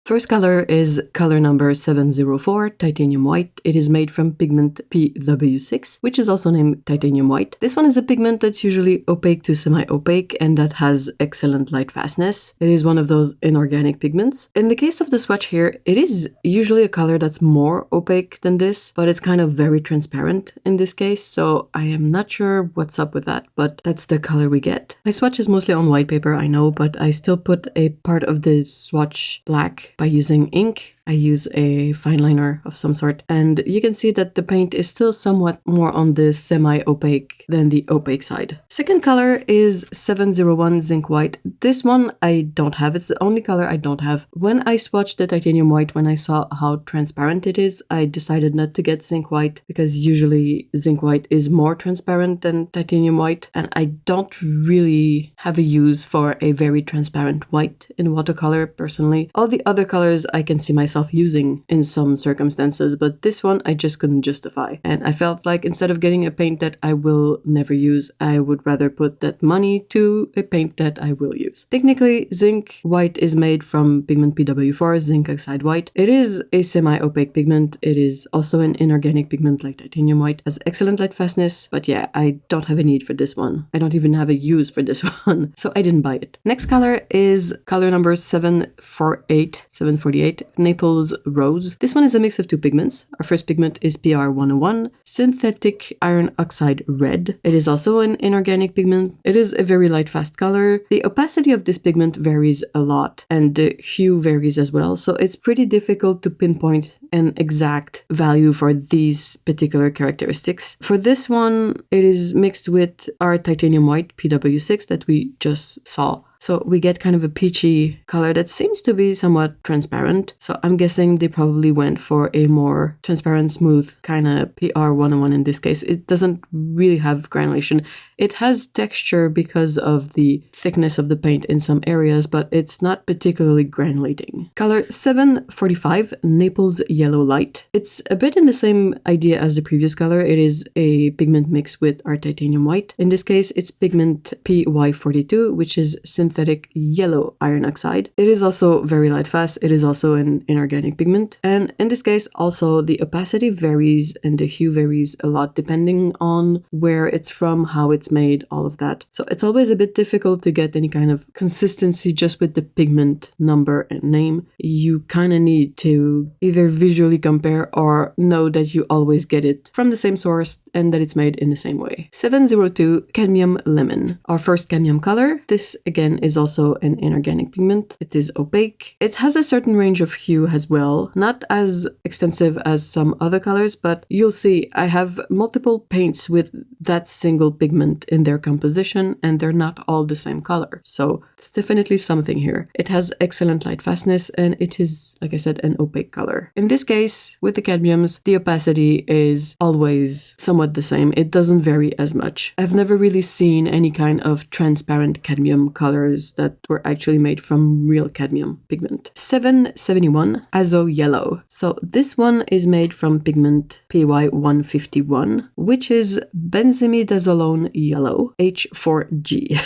First color is color number 704, Titanium White. It is made from pigment PW6, which is also named Titanium White. This one is a pigment that's usually opaque to semi-opaque and that has excellent light fastness. It is one of those inorganic pigments. In the case of the swatch here, it is usually a color that's more opaque than this, but it's kind of very transparent in this case, so I am not sure what's up with that, but that's the color we get. My swatch is mostly on white paper, I know, but I still put a part of the swatch black by using ink. I use a fine liner of some sort, and you can see that the paint is still somewhat more on the semi-opaque than the opaque side. Second color is 701 Zinc White. This one I don't have. It's the only color I don't have. When I swatched the Titanium White, when I saw how transparent it is, I decided not to get Zinc White because usually Zinc White is more transparent than Titanium White, and I don't really have a use for a very transparent white in watercolor personally. All the other colors I can see myself using in some circumstances, but this one I just couldn't justify. And I felt like instead of getting a paint that I will never use, I would rather put that money to a paint that I will use. Technically, Zinc White is made from pigment PW4, Zinc Oxide White. It is a semi-opaque pigment. It is also an inorganic pigment like Titanium White. It has excellent light fastness, but yeah, I don't have a need for this one. I don't even have a use for this one, so I didn't buy it. Next color is color number 748, Naples Rose. This one is a mix of two pigments. Our first pigment is PR101, Synthetic Iron Oxide Red. It is also an inorganic pigment. It is a very light fast color. The opacity of this pigment varies a lot and the hue varies as well, so it's pretty difficult to pinpoint an exact value for these particular characteristics. For this one, it is mixed with our Titanium White PW6 that we just saw. So we get kind of a peachy color that seems to be somewhat transparent. So I'm guessing they probably went for a more transparent, smooth kind of PR101 in this case. It doesn't really have granulation. It has texture because of the thickness of the paint in some areas, but it's not particularly granulating. Color 745, Naples Yellow Light. It's a bit in the same idea as the previous color. It is a pigment mix with our Titanium White. In this case, it's pigment PY42, which is synthetic yellow iron oxide. It is also very light fast. It is also an inorganic pigment. And in this case, also the opacity varies and the hue varies a lot depending on where it's from, how it's made, all of that. So it's always a bit difficult to get any kind of consistency just with the pigment number and name. You kind of need to either visually compare or know that you always get it from the same source and that it's made in the same way. 702 Cadmium Lemon. Our first cadmium color. This again is also an inorganic pigment. It is opaque. It has a certain range of hue as well, not as extensive as some other colors, but you'll see I have multiple paints with that single pigment in their composition and they're not all the same color. So it's definitely something here. It has excellent light fastness and it is, like I said, an opaque color. In this case, with the cadmiums, the opacity is always somewhat the same. It doesn't vary as much. I've never really seen any kind of transparent cadmium colors that were actually made from real cadmium pigment. 771 Azo Yellow. So this one is made from pigment PY151, which is benzimidazolone yellow, H4G.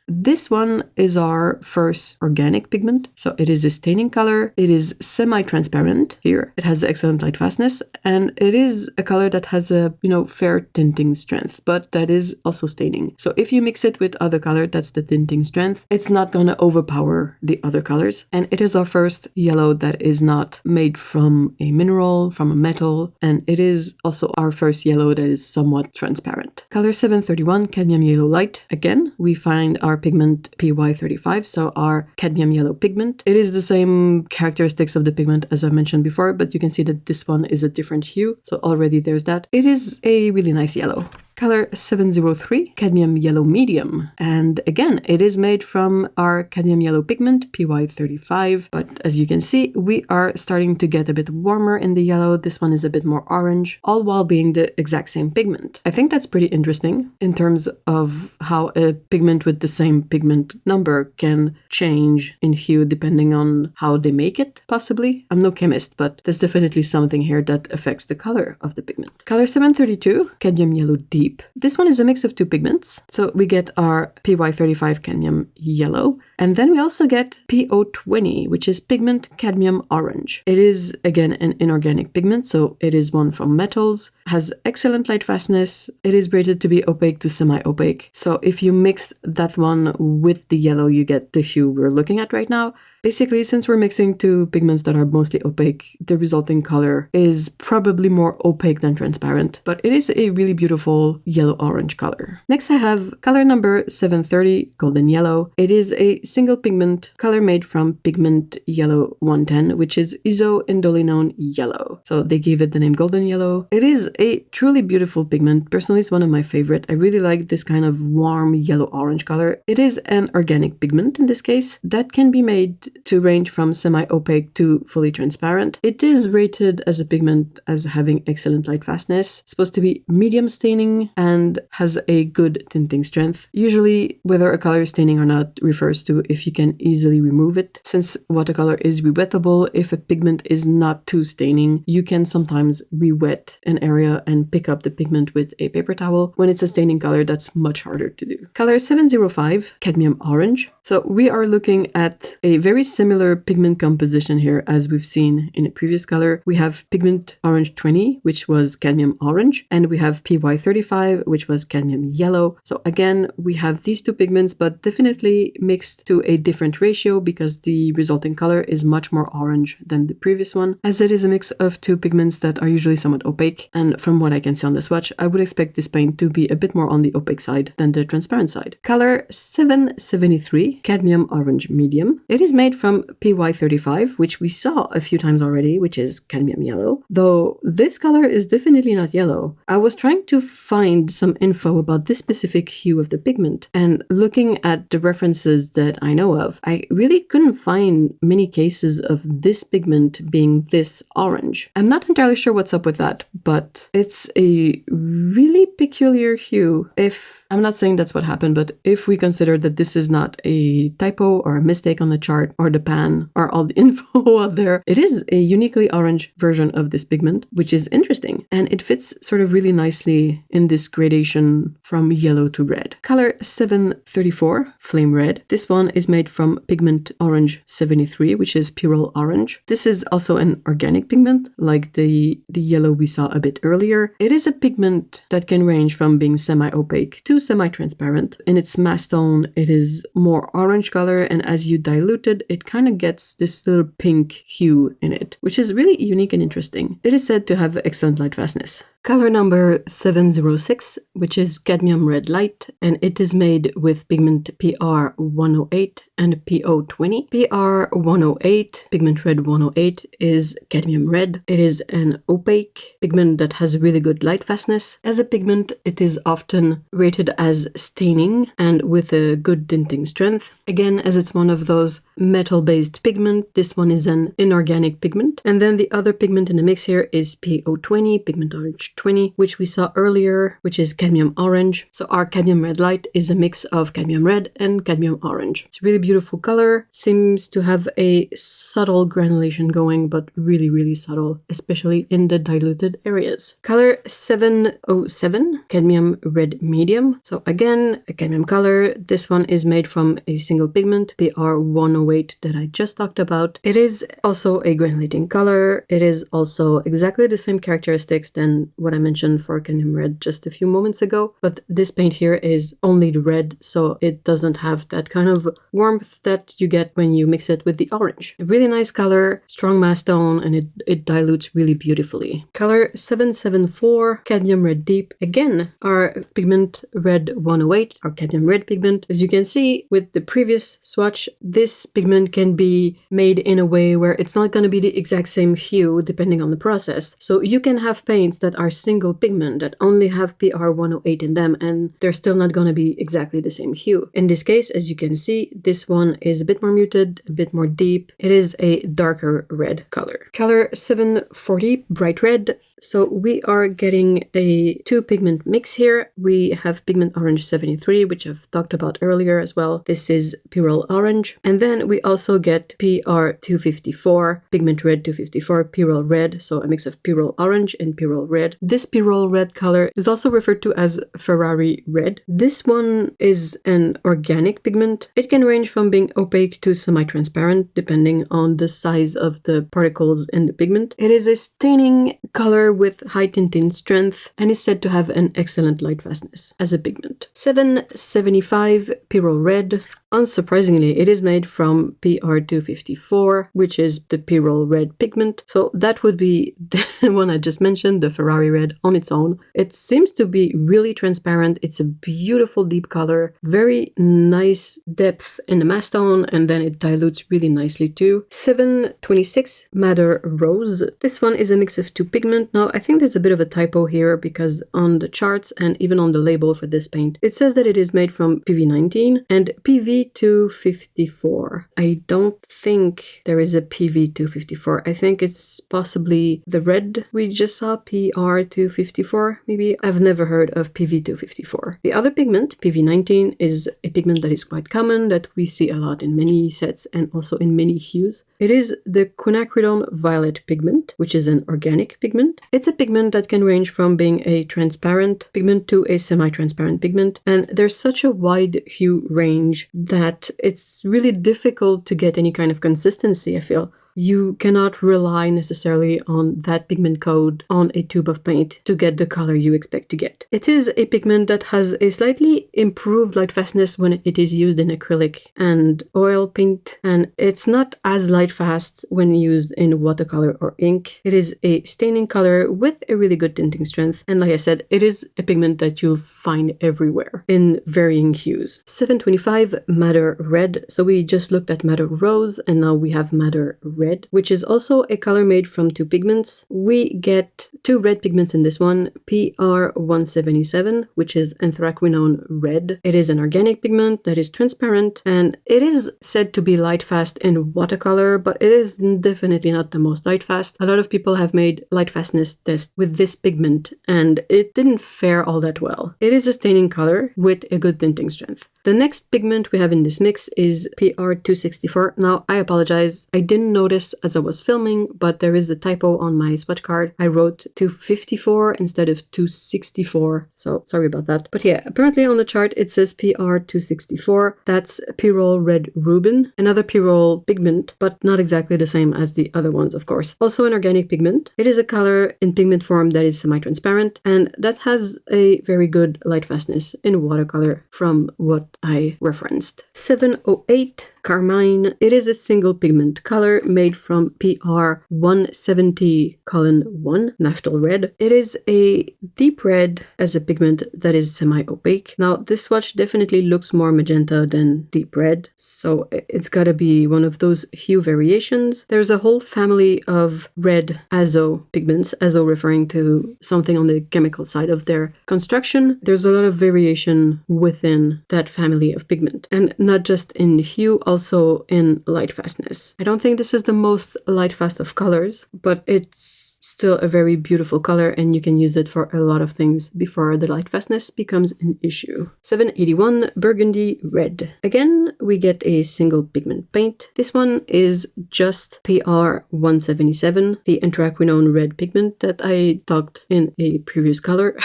This one is our first organic pigment, so it is a staining color. It is semi-transparent here. It has excellent light fastness, and it is a color that has a, fair tinting strength, but that is also staining. So if you mix it with other color, that's the tinting strength, it's not gonna overpower the other colors. And it is our first yellow that is not made from a mineral, from a metal, and it is also our first yellow that is somewhat transparent. Color 731, Cadmium Yellow Light. Again, we find our pigment PY35, so our cadmium yellow pigment. It is the same characteristics of the pigment as I mentioned before, but you can see that this one is a different hue, so already there's that. It is a really nice yellow. Color 703, Cadmium Yellow Medium. And again, it is made from our cadmium yellow pigment, PY35. But as you can see, we are starting to get a bit warmer in the yellow. This one is a bit more orange, all while being the exact same pigment. I think that's pretty interesting in terms of how a pigment with the same pigment number can change in hue depending on how they make it, possibly. I'm no chemist, but there's definitely something here that affects the color of the pigment. Color 732, Cadmium Yellow Deep. Deep. This one is a mix of two pigments. So we get our PY35 Cadmium Yellow, and then we also get PO20, which is pigment Cadmium Orange. It is, again, an inorganic pigment, so it is one from metals, has excellent light fastness. It is rated to be opaque to semi-opaque. So if you mix that one with the yellow, you get the hue we're looking at right now. Basically, since we're mixing two pigments that are mostly opaque, the resulting color is probably more opaque than transparent, but it is a really beautiful yellow-orange color. Next, I have color number 730, Golden Yellow. It is a single pigment color made from pigment Yellow 110, which is isoindolinone yellow. So they gave it the name Golden Yellow. It is a truly beautiful pigment. Personally, it's one of my favorite. I really like this kind of warm yellow-orange color. It is an organic pigment in this case that can be made to range from semi-opaque to fully transparent. It is rated as a pigment as having excellent light fastness, supposed to be medium staining, and has a good tinting strength. Usually, whether a color is staining or not refers to if you can easily remove it. Since watercolor is rewettable, if a pigment is not too staining, you can sometimes rewet an area and pick up the pigment with a paper towel. When it's a staining color, that's much harder to do. Color 705, Cadmium Orange. So we are looking at a very similar pigment composition here as we've seen in a previous color. We have pigment Orange 20, which was Cadmium Orange, and we have PY35, which was Cadmium Yellow. So again, we have these two pigments, but definitely mixed to a different ratio because the resulting color is much more orange than the previous one, as it is a mix of two pigments that are usually somewhat opaque. And from what I can see on the swatch, I would expect this paint to be a bit more on the opaque side than the transparent side. Color 773, Cadmium Orange Medium. It is made from PY35, which we saw a few times already, which is Cadmium Yellow, though this color is definitely not yellow. I was trying to find some info about this specific hue of the pigment, and looking at the references that I know of, I really couldn't find many cases of this pigment being this orange. I'm not entirely sure what's up with that, but it's a really peculiar hue. If I'm not saying that's what happened, but if we consider that this is not a typo or a mistake on the chart or the pan or all the info out there, it is a uniquely orange version of this pigment, which is interesting, and it fits sort of really nicely in this gradation from yellow to red. Color 734, Flame Red. This one is made from pigment Orange 73, which is Pyrrole Orange. This is also an organic pigment, like the yellow we saw a bit earlier. It is a pigment that can range from being semi-opaque to semi-transparent. In its mass tone, it is more orange color, and as you dilute it kind of gets this little pink hue in it, which is really unique and interesting. It is said to have excellent light fastness. Color number 706, which is Cadmium Red Light, and it is made with pigment PR108 and PO20. PR108, pigment red 108, is Cadmium Red. It is an opaque pigment that has really good light fastness. As a pigment, it is often rated as staining and with a good tinting strength. Again, as it's one of those metal-based pigment, this one is an inorganic pigment. And then the other pigment in the mix here is PO20, pigment Orange 20, which we saw earlier, which is Cadmium Orange. So our Cadmium Red Light is a mix of Cadmium Red and Cadmium Orange. It's a really beautiful color, seems to have a subtle granulation going, but really, really subtle, especially in the diluted areas. Color 707, Cadmium Red Medium. So again, a cadmium color. This one is made from a single pigment, PR108, that I just talked about. It is also a granulating color. It is also exactly the same characteristics than what I mentioned for Cadmium Red just a few moments ago, but this paint here is only the red, so it doesn't have that kind of warmth that you get when you mix it with the orange. A really nice color, strong mass tone, and it dilutes really beautifully. Color 774, Cadmium Red Deep. Again, our pigment Red 108, our Cadmium Red pigment. As you can see with the previous swatch, this pigment can be made in a way where it's not going to be the exact same hue depending on the process. So you can have paints that are single pigment that only have PR108 in them, and they're still not going to be exactly the same hue. In this case, as you can see, this one is a bit more muted, a bit more deep. It is a darker red color. Color 740, Bright Red. So we are getting a 2-pigment mix here. We have Pigment Orange 73, which I've talked about earlier as well. This is Pyrrole Orange. And then we also get PR 254, Pigment Red 254, Pyrrole Red, so a mix of Pyrrole Orange and Pyrrole Red. This Pyrrole Red color is also referred to as Ferrari Red. This one is an organic pigment. It can range from being opaque to semi-transparent, depending on the size of the particles in the pigment. It is a staining color with high tinting strength and is said to have an excellent light fastness as a pigment. 775 Pyrrole Red. Unsurprisingly, it is made from PR254, which is the Pyrrole Red pigment. So that would be the one I just mentioned, the Ferrari Red on its own. It seems to be really transparent. It's a beautiful deep color, very nice depth in the mass tone, and then it dilutes really nicely too. 726 Madder Rose. This one is a mix of 2 pigment. Now, I think there's a bit of a typo here because on the charts and even on the label for this paint, it says that it is made from PV19 and PV254. I don't think there is a PV254. I think it's possibly the red we just saw, PR254 maybe. I've never heard of PV254. The other pigment, PV19, is a pigment that is quite common, that we see a lot in many sets and also in many hues. It is the Quinacridone Violet pigment, which is an organic pigment. It's a pigment that can range from being a transparent pigment to a semi-transparent pigment, and there's such a wide hue range that it's really difficult to get any kind of consistency, I feel. You cannot rely necessarily on that pigment code on a tube of paint to get the color you expect to get. It is a pigment that has a slightly improved light fastness when it is used in acrylic and oil paint, and it's not as light fast when used in watercolor or ink. It is a staining color with a really good tinting strength, and like I said, it is a pigment that you'll find everywhere in varying hues. 725 Madder Red. So we just looked at Madder Rose, and now we have Madder Red, which is also a color made from 2 pigments. We get 2 red pigments in this one, PR177, which is Anthraquinone Red. It is an organic pigment that is transparent, and it is said to be light fast in watercolor, but it is definitely not the most light fast. A lot of people have made light fastness tests with this pigment, and it didn't fare all that well. It is a staining color with a good tinting strength. The next pigment we have in this mix is PR264. Now, I apologize, I didn't notice as I was filming, but there is a typo on my swatch card. I wrote 254 instead of 264, so sorry about that. But yeah, apparently on the chart it says PR264. That's Pyrrole Red Ruben, another Pyrrole pigment, but not exactly the same as the other ones, of course. Also an organic pigment. It is a color in pigment form that is semi-transparent, and that has a very good light fastness in watercolor from what I referenced. 708 Carmine. It is a single pigment color made from PR170:1 Nightfall Red. It is a deep red as a pigment that is semi-opaque. Now, this swatch definitely looks more magenta than deep red, so it's gotta be one of those hue variations. There's a whole family of red Azo pigments, Azo referring to something on the chemical side of their construction. There's a lot of variation within that family of pigment, and not just in hue, also in light fastness. I don't think this is the most light fast of colors, but it's still a very beautiful color, and you can use it for a lot of things before the light fastness becomes an issue. 781 Burgundy Red. Again, we get a single pigment paint. This one is just PR177, the Anthraquinone Red pigment that I talked in a previous color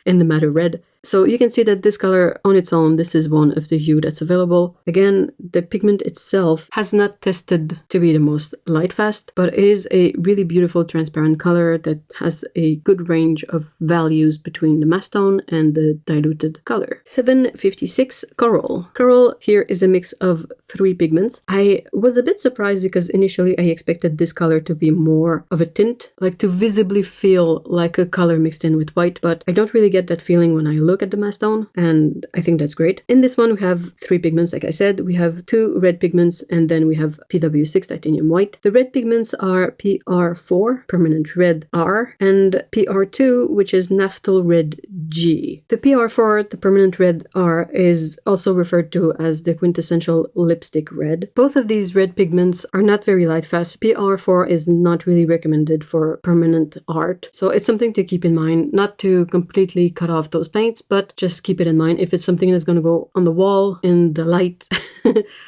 in the Madder Red. So you can see that this color on its own, this is one of the hue that's available. Again, the pigment itself has not tested to be the most light fast, but it is a really beautiful transparent color that has a good range of values between the mass tone and the diluted color. 756 Coral. Coral here is a mix of 3 pigments. I was a bit surprised because initially I expected this color to be more of a tint, like to visibly feel like a color mixed in with white, but I don't really get that feeling when I look look at the mass tone, and I think that's great. In this one, we have 3 pigments, like I said. We have 2 red pigments, and then we have PW6 Titanium White. The red pigments are PR4, Permanent Red R, and PR2, which is Naphthol Red G. The PR4, the Permanent Red R, is also referred to as the quintessential lipstick red. Both of these red pigments are not very light fast. PR4 is not really recommended for permanent art, so it's something to keep in mind, not to completely cut off those paints, but just keep it in mind. If it's something that's going to go on the wall in the light,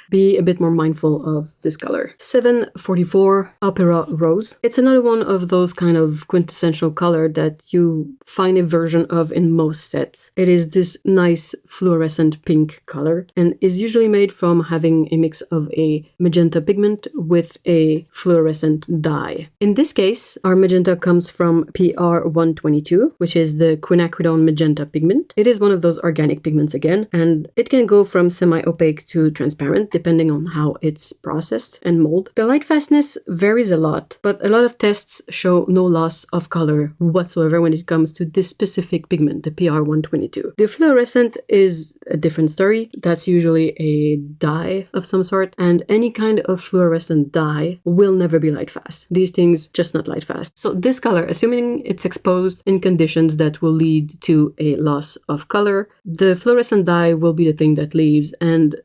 be a bit more mindful of this color. 744 Opera Rose. It's another one of those kind of quintessential color that you find a version of in most sets. It is this nice fluorescent pink color and is usually made from having a mix of a magenta pigment with a fluorescent dye. In this case, our magenta comes from PR122, which is the Quinacridone magenta pigment. It is one of those organic pigments again, and it can go from semi-opaque to transparent depending on how it's processed and molded. The light fastness varies a lot, but a lot of tests show no loss of color whatsoever when it comes to this specific pigment, the PR122. The fluorescent is a different story. That's usually a dye of some sort, and any kind of fluorescent dye will never be light fast. These things just not light fast. So this color, assuming it's exposed in conditions that will lead to a loss of color, the fluorescent dye will be the thing that leaves, and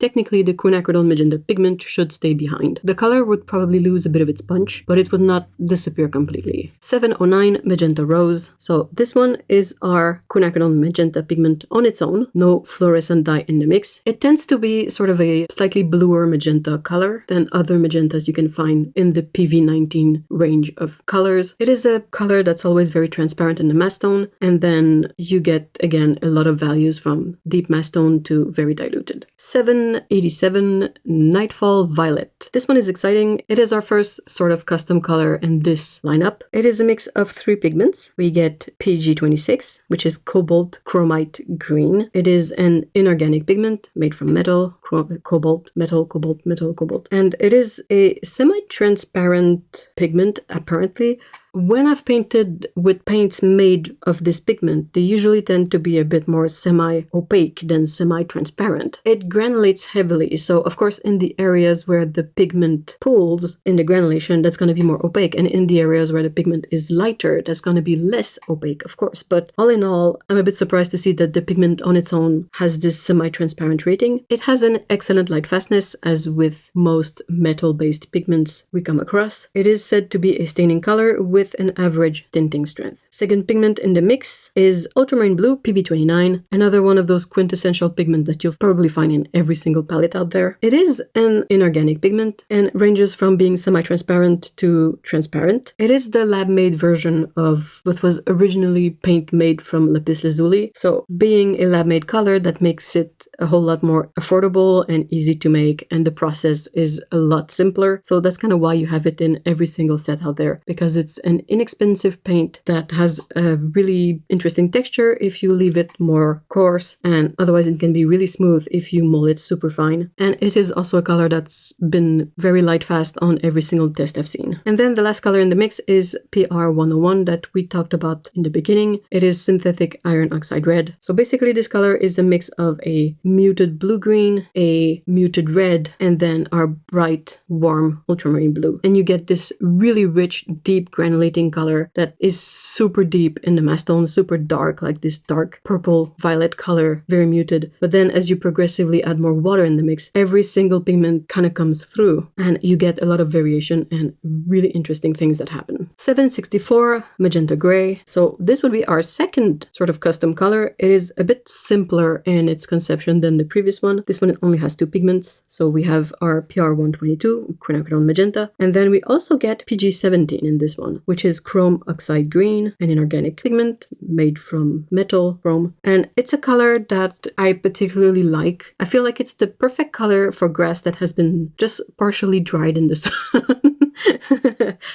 technically the quinacridone magenta pigment should stay behind. The color would probably lose a bit of its punch, but it would not disappear completely. 709 Magenta Rose. So this one is our quinacridone magenta pigment on its own, no fluorescent dye in the mix. It tends to be sort of a slightly bluer magenta color than other magentas you can find in the PV19 range of colors. It is a color that's always very transparent in the mass tone, and then you get again a lot of values from deep mass tone to very diluted. 787 Nightfall Violet. This one is exciting. It is our first sort of custom color in this lineup. It is a mix of 3 pigments. We get PG26, which is Cobalt Chromite Green. It is an inorganic pigment made from metal, cobalt, metal, cobalt, metal, cobalt. And it is a semi-transparent pigment, apparently. When I've painted with paints made of this pigment, they usually tend to be a bit more semi-opaque than semi-transparent. It granulates heavily, so of course in the areas where the pigment pools in the granulation, that's going to be more opaque, and in the areas where the pigment is lighter, that's going to be less opaque, of course. But all in all, I'm a bit surprised to see that the pigment on its own has this semi-transparent rating. It has an excellent light fastness, as with most metal-based pigments we come across. It is said to be a staining color with an average tinting strength. Second pigment in the mix is Ultramarine Blue PB29, another one of those quintessential pigments that you'll probably find in every single palette out there. It is an inorganic pigment and ranges from being semi-transparent to transparent. It is the lab-made version of what was originally paint made from lapis lazuli, so being a lab-made color, that makes it a whole lot more affordable and easy to make, and the process is a lot simpler, so that's kind of why you have it in every single set out there, because it's an inexpensive paint that has a really interesting texture if you leave it more coarse, and otherwise it can be really smooth if you mold it super fine. And it is also a color that's been very light fast on every single test I've seen. And then the last color in the mix is PR101 that we talked about in the beginning. It is synthetic iron oxide red. So basically this color is a mix of a muted blue-green, a muted red, and then our bright, warm ultramarine blue. And you get this really rich, deep granulating color that is super deep in the mass tone, super dark, like this dark purple violet color, very muted. But then as you progressively add more water in the mix, every single pigment kind of comes through and you get a lot of variation and really interesting things that happen. 764 Magenta Gray. So this would be our second sort of custom color. It is a bit simpler in its conception than the previous one. This one only has 2 pigments. So we have our PR122, Quinacridone Magenta, and then we also get PG17 in this one, which is Chrome Oxide Green, an inorganic pigment made from metal, chrome. And it's a color that I particularly like. I feel like it's the perfect color for grass that has been just partially dried in the sun.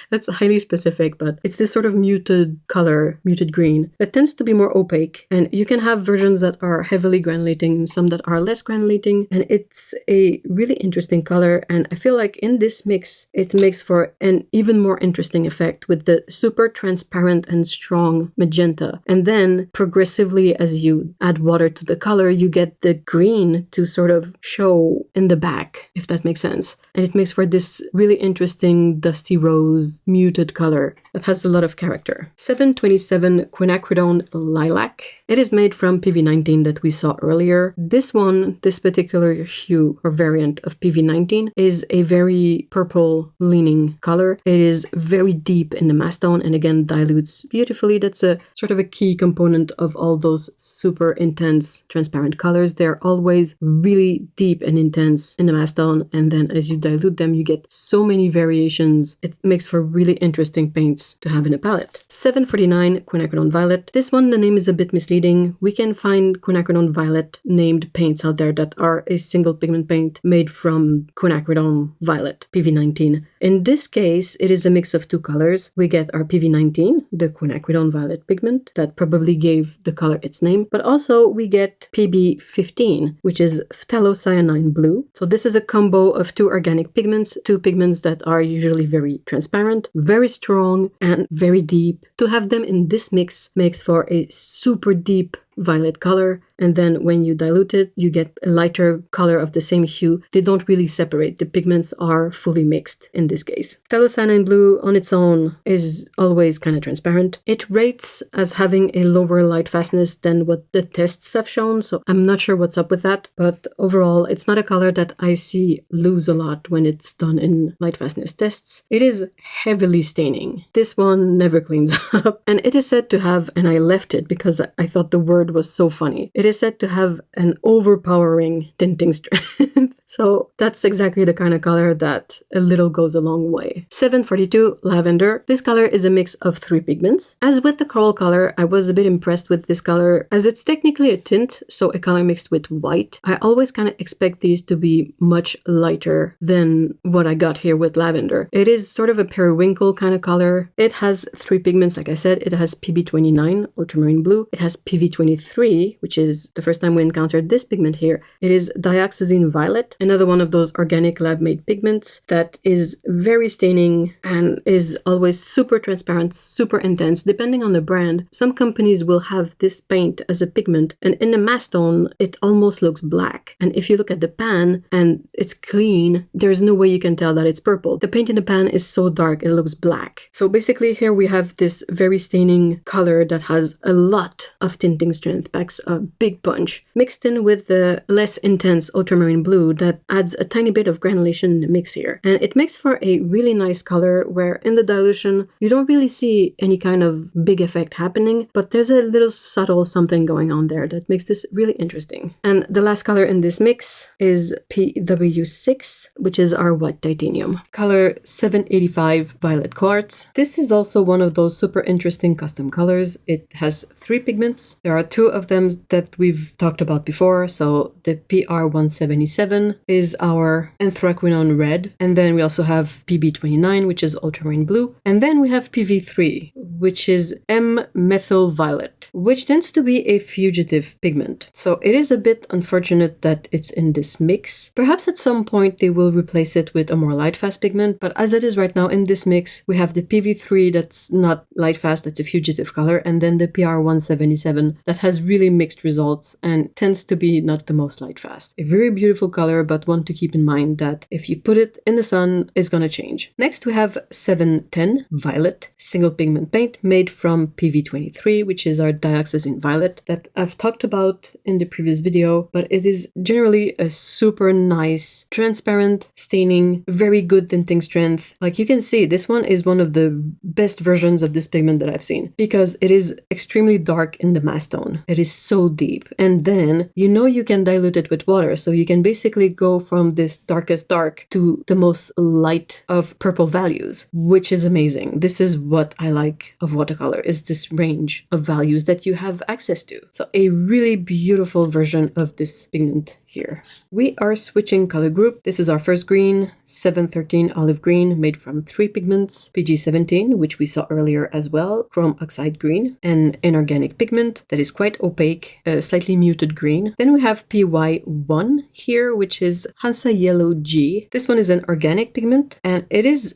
That's highly specific, but it's this sort of muted color, muted green, that tends to be more opaque. And you can have versions that are heavily granulating, some that are less granulating, and it's a really interesting color. And I feel like in this mix, it makes for an even more interesting effect with the super transparent and strong magenta. And then progressively, as you add water to the color, you get the green to sort of show in the back, if that makes sense. And it makes for this really interesting dusty rose muted color that has a lot of character. 727 Quinacridone Lilac. It is made from PV19 that we saw earlier. This one, this particular hue or variant of PV19 is a very purple leaning color. It is very deep in the mass tone and again dilutes beautifully. That's a sort of a key component of all those super intense transparent colors. They're always really deep and intense in the mass tone, and then as you dilute them, you get so many variations. It makes for really interesting paints to have in a palette. 749 Quinacridone Violet. This one, the name is a bit misleading. We can find Quinacridone Violet named paints out there that are a single pigment paint made from Quinacridone Violet, PV19. In this case, it is a mix of two colors. We get our PV19, the Quinacridone Violet pigment that probably gave the color its name, but also we get PB15, which is phthalocyanine blue. So this is a combo of two organic pigments, two pigments that are usually very transparent, very strong, and very deep. To have them in this mix makes for a super deep violet color, and then when you dilute it, you get a lighter color of the same hue. They don't really separate. The pigments are fully mixed in this case. Phthalocyanine blue on its own is always kind of transparent. It rates as having a lower light fastness than what the tests have shown, so I'm not sure what's up with that, but overall, it's not a color that I see lose a lot when it's done in light fastness tests. It is heavily staining. This one never cleans up, and it is said to have, and I left it because I thought the word was so funny. It is said to have an overpowering tinting strength. So that's exactly the kind of color that a little goes a long way. 742 Lavender. This color is a mix of three pigments. As with the coral color, I was a bit impressed with this color as it's technically a tint, so a color mixed with white. I always kind of expect these to be much lighter than what I got here with Lavender. It is sort of a periwinkle kind of color. It has three pigments, like I said. It has PB29, ultramarine blue. It has PV23, which is the first time we encountered this pigment here. It is dioxazine violet, another one of those organic lab-made pigments that is very staining and is always super transparent, super intense, depending on the brand. Some companies will have this paint as a pigment, and in the mass tone, it almost looks black. And if you look at the pan and it's clean, there's no way you can tell that it's purple. The paint in the pan is so dark, it looks black. So basically here we have this very staining color that has a lot of tinting strength, packs a big punch, mixed in with the less intense ultramarine blue that adds a tiny bit of granulation in the mix here. And it makes for a really nice color where in the dilution, you don't really see any kind of big effect happening, but there's a little subtle something going on there that makes this really interesting. And the last color in this mix is PW6, which is our white titanium. Color 785 Violet Quartz. This is also one of those super interesting custom colors. It has three pigments. There are two of them that we've talked about before. So the PR177 is our anthraquinone red, and then we also have PB29, which is ultramarine blue, and then we have PV3, which is M-methyl violet, which tends to be a fugitive pigment. So it is a bit unfortunate that it's in this mix. Perhaps at some point they will replace it with a more light fast pigment, but as it is right now in this mix, we have the PV3 that's not light fast, that's a fugitive color, and then the PR177 that has really mixed results and tends to be not the most light fast. A very beautiful color, but one to keep in mind that if you put it in the sun, it's gonna change. Next we have 710 Violet, single pigment paint made from PV23, which is our dioxazine violet that I've talked about in the previous video, but it is generally a super nice, transparent, staining, very good tinting strength. Like you can see, this one is one of the best versions of this pigment that I've seen because it is extremely dark in the mass tone. It is so deep. And then, you know, you can dilute it with water. So you can basically go from this darkest dark to the most light of purple values, which is amazing. This is what I like of watercolor, is this range of values that you have access to. So a really beautiful version of this pigment here. We are switching color group. This is our first green, 713 olive green, made from 3 pigments, PG17, which we saw earlier as well, Chrome Oxide green, an inorganic pigment that is quite opaque, a slightly muted green. Then we have PY1 here, which is Azo Yellow G. This one is an organic pigment, and it is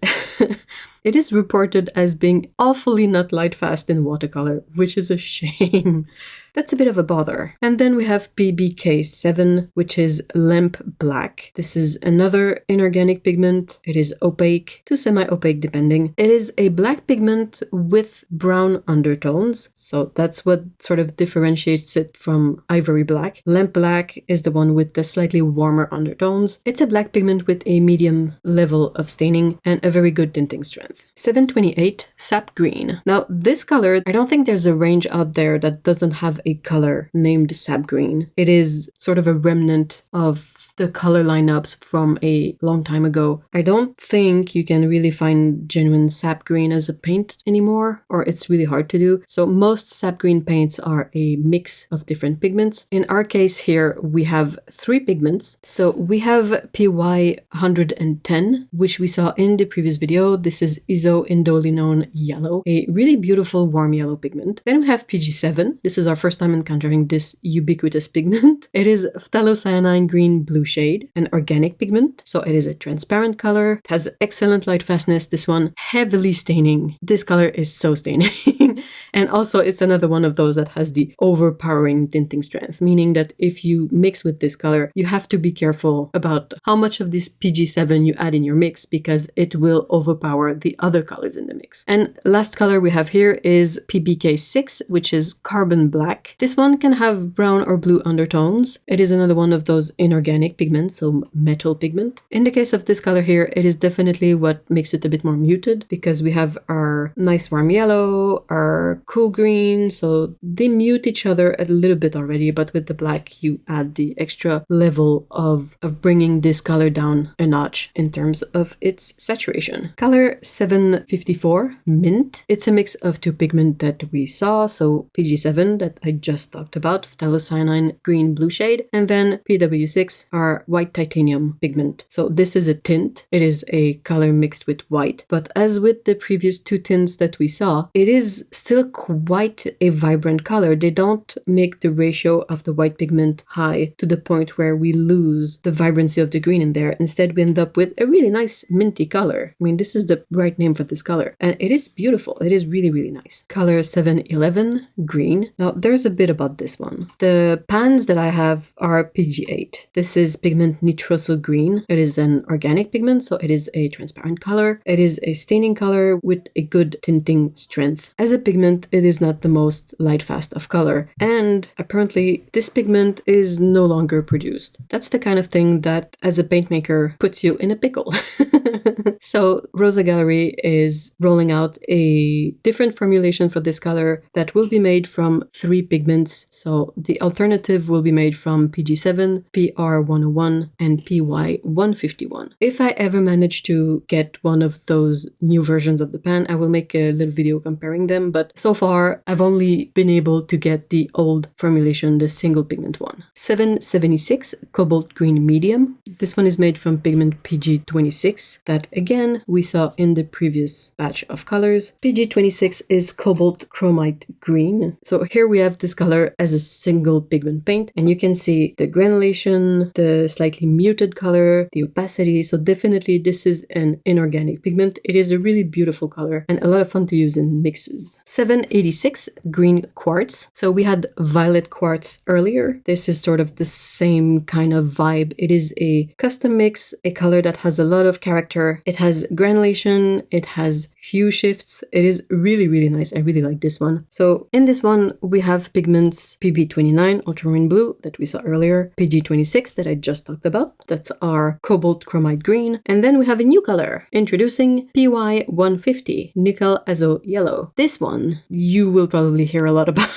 it is reported as being awfully not light fast in watercolor, which is a shame. That's a bit of a bother. And then we have PBK7, which is lamp black. This is another inorganic pigment. It is opaque to semi-opaque depending. It is a black pigment with brown undertones. So that's what sort of differentiates it from ivory black. Lamp black is the one with the slightly warmer undertones. It's a black pigment with a medium level of staining and a very good tinting strength. 728 Sap Green. Now this color, I don't think there's a range out there that doesn't have a color named Sap Green. It is sort of a remnant of the color lineups from a long time ago. I don't think you can really find genuine Sap Green as a paint anymore, or it's really hard to do. So most Sap Green paints are a mix of different pigments. In our case here, we have 3 pigments. So we have PY110, which we saw in the previous video. This is Isoindolinone Yellow, a really beautiful warm yellow pigment. Then we have PG7. This is our first time encountering this ubiquitous pigment. It is phthalocyanine green blue shade, an organic pigment, so it is a transparent color. It has excellent light fastness. This one heavily staining. This color is so staining. And also it's another one of those that has the overpowering tinting strength, meaning that if you mix with this color, you have to be careful about how much of this PG7 you add in your mix, because it will overpower the other colors in the mix. And last color we have here is PBK6, which is carbon black. This one can have brown or blue undertones. It is another one of those inorganic pigments, so metal pigment. In the case of this color here, it is definitely what makes it a bit more muted, because we have our nice warm yellow, our cool green, so they mute each other a little bit already, but with the black you add the extra level of bringing this color down a notch in terms of its saturation. Color 754, Mint. It's a mix of 2 pigments that we saw, so PG7 that I just talked about, phthalocyanine green blue shade, and then PW6, our white titanium pigment. So this is a tint. It is a color mixed with white, but as with the previous 2 tints that we saw, it is still quite a vibrant color. They don't make the ratio of the white pigment high to the point where we lose the vibrancy of the green in there. Instead, we end up with a really nice minty color. I mean, this is the right name for this color, and it is beautiful. It is really, really nice. Color 711, green. Now, there's a bit about this one. The pans that I have are PG8. This is pigment Nitroso Green. It is an organic pigment, so it is a transparent color. It is a staining color with a good tinting strength. As a pigment, it is not the most light fast of color, and apparently this pigment is no longer produced. That's the kind of thing that, as a paint maker, puts you in a pickle. So Rosa Gallery is rolling out a different formulation for this color that will be made from 3 pigments. So the alternative will be made from PG7, PR101, and PY151. If I ever manage to get one of those new versions of the pan, I will make a little video comparing them, but so far I've only been able to get the old formulation, the single pigment one. 776 Cobalt Green Medium. This one is made from pigment PG26 that again we saw in the previous batch of colors. PG26 is Cobalt Chromite Green. So here we have this color as a single pigment paint, and you can see the granulation, the slightly muted color, the opacity. So definitely this is an inorganic pigment. It is a really beautiful color and a lot of fun to use in mixes. 786 Green Quartz. So we had Violet Quartz earlier. This is sort of the same kind of vibe. It is a custom mix, a color that has a lot of character. It has granulation, it has hue shifts. It is really, really nice. I really like this one. So in this one, we have pigments PB29 Ultramarine Blue that we saw earlier, PG26 that I just talked about. That's our Cobalt Chromite Green. And then we have a new color, introducing PY150 Nickel Azo Yellow. This one you will probably hear a lot about,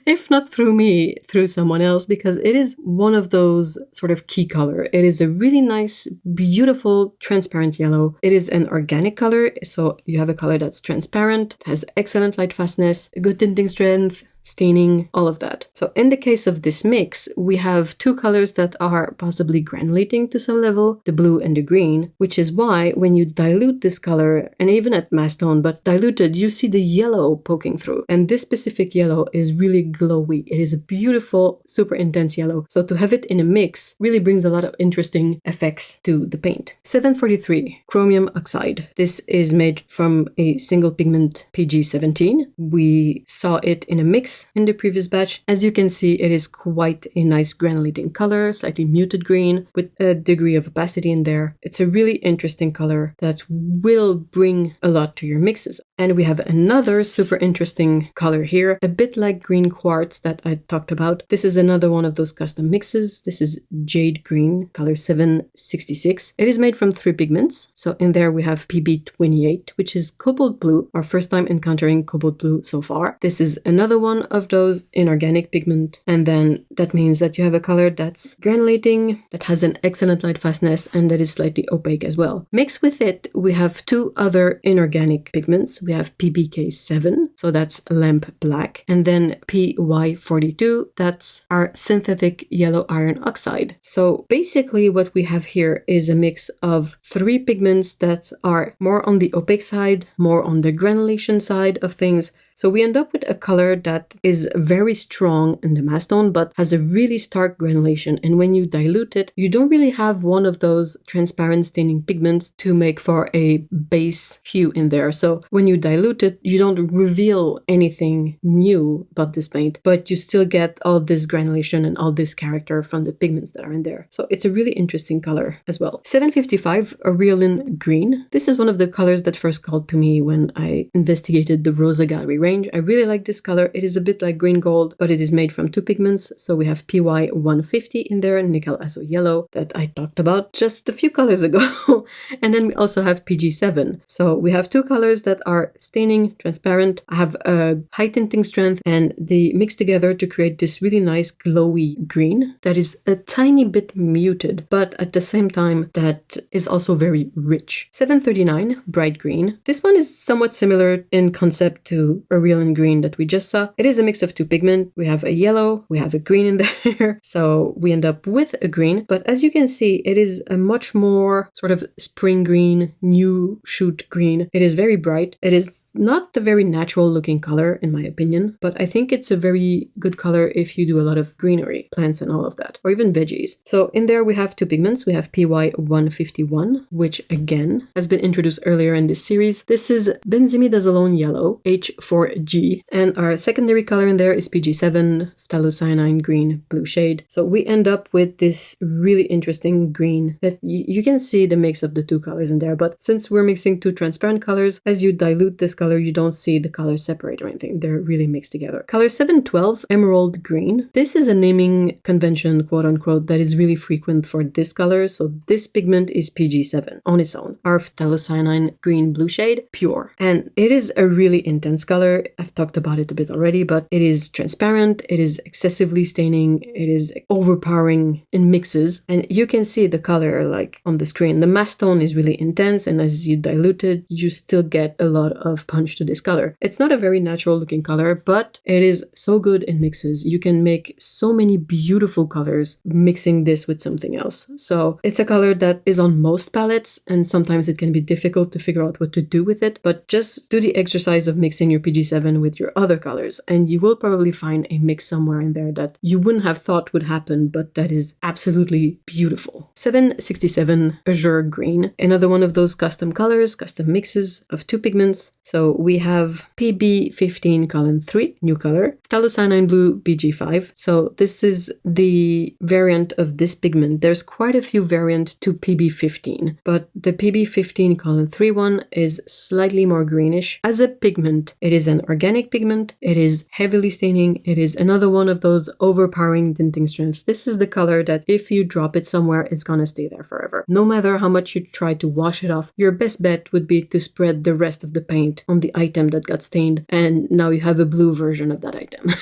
if not through me, through someone else, because it is one of those sort of key color. It is a really nice, beautiful, transparent yellow. It is an organic color, so you have a color that's transparent, has excellent light fastness, good tinting strength, staining, all of that. So in the case of this mix, we have two colors that are possibly granulating to some level, the blue and the green, which is why when you dilute this color, and even at mass tone, but diluted, you see the yellow poking through. And this specific yellow is really glowy. It is a beautiful, super intense yellow. So to have it in a mix really brings a lot of interesting effects to the paint. 743, Chromium Oxide. This is made from a single pigment PG17. We saw it in a mix in the previous batch. As you can see, it is quite a nice granulating color, slightly muted green with a degree of opacity in there. It's a really interesting color that will bring a lot to your mixes. And we have another super interesting color here, a bit like Green Quartz that I talked about. This is another one of those custom mixes. This is Jade Green, color 766. It is made from 3 pigments. So in there we have PB28, which is Cobalt Blue, our first time encountering Cobalt Blue so far. This is another one of those inorganic pigment. And then that means that you have a color that's granulating, that has an excellent light fastness, and that is slightly opaque as well. Mixed with it, we have 2 other inorganic pigments. We have PBK7, so that's lamp black, and then PY42, that's our synthetic yellow iron oxide. So basically what we have here is a mix of 3 pigments that are more on the opaque side, more on the granulation side of things. So we end up with a color that is very strong in the mass tone, but has a really stark granulation. And when you dilute it, you don't really have one of those transparent staining pigments to make for a base hue in there. So when you dilute it, you don't reveal anything new about this paint, but you still get all this granulation and all this character from the pigments that are in there. So it's a really interesting color as well. 755, Aureolin Green. This is one of the colors that first called to me when I investigated the Rosa Gallery range. I really like this color. It is a bit like Green Gold, but it is made from 2 pigments. So we have PY150 in there, Nickel Azo Yellow that I talked about just a few colors ago. And then we also have PG7. So we have 2 colors that are staining, transparent, have a high tinting strength, and they mix together to create this really nice glowy green that is a tiny bit muted, but at the same time that is also very rich. 739, Bright Green. This one is somewhat similar in concept to Aureolin Green that we just saw. It is a mix of 2 pigments. We have a yellow, we have a green in there. So we end up with a green, but as you can see, it is a much more sort of spring green, new shoot green. It is very bright. It is not a very natural looking color in my opinion, but I think it's a very good color if you do a lot of greenery, plants and all of that, or even veggies. So in there we have 2 pigments. We have PY151, which again has been introduced earlier in this series. This is Benzimidazolone Yellow, H4G, and our secondary color in there is PG7, phthalocyanine green blue shade. So we end up with this really interesting green that you can see the mix of the 2 colors in there, but since we're mixing 2 transparent colors, as you dilute this color, you don't see the colors separate or anything. They're really mixed together. Color 712, Emerald Green. This is a naming convention, quote unquote, that is really frequent for this color. So this pigment is PG7 on its own. Our phthalocyanine green blue shade, pure. And it is a really intense color. I've talked about it a bit already, but it is transparent. It is excessively staining. It is overpowering in mixes. And you can see the color like on the screen. The mass tone is really intense. And as you dilute it, you still get a lot of punch to this color. It's not a very natural looking color, but it is so good in mixes. You can make so many beautiful colors mixing this with something else. So it's a color that is on most palettes, and sometimes it can be difficult to figure out what to do with it, but just do the exercise of mixing your PG7 with your other colors, and you will probably find a mix somewhere in there that you wouldn't have thought would happen, but that is absolutely beautiful. 767, Azure Green, another one of those custom colors, custom mixes of 2 pigments. So we have PB15 colon 3, new color, phthalocyanine blue BG5. So this is the variant of this pigment. There's quite a few variants to PB15, but the PB15 colon 3 one is slightly more greenish. As a pigment, it is an organic pigment. It is heavily staining. It is another one of those overpowering tinting strengths. This is the color that if you drop it somewhere, it's gonna stay there forever. No matter how much you try to wash it off, your best bet would be to spread the rest of the paint on the item that got stained, and now you have a blue version of that item.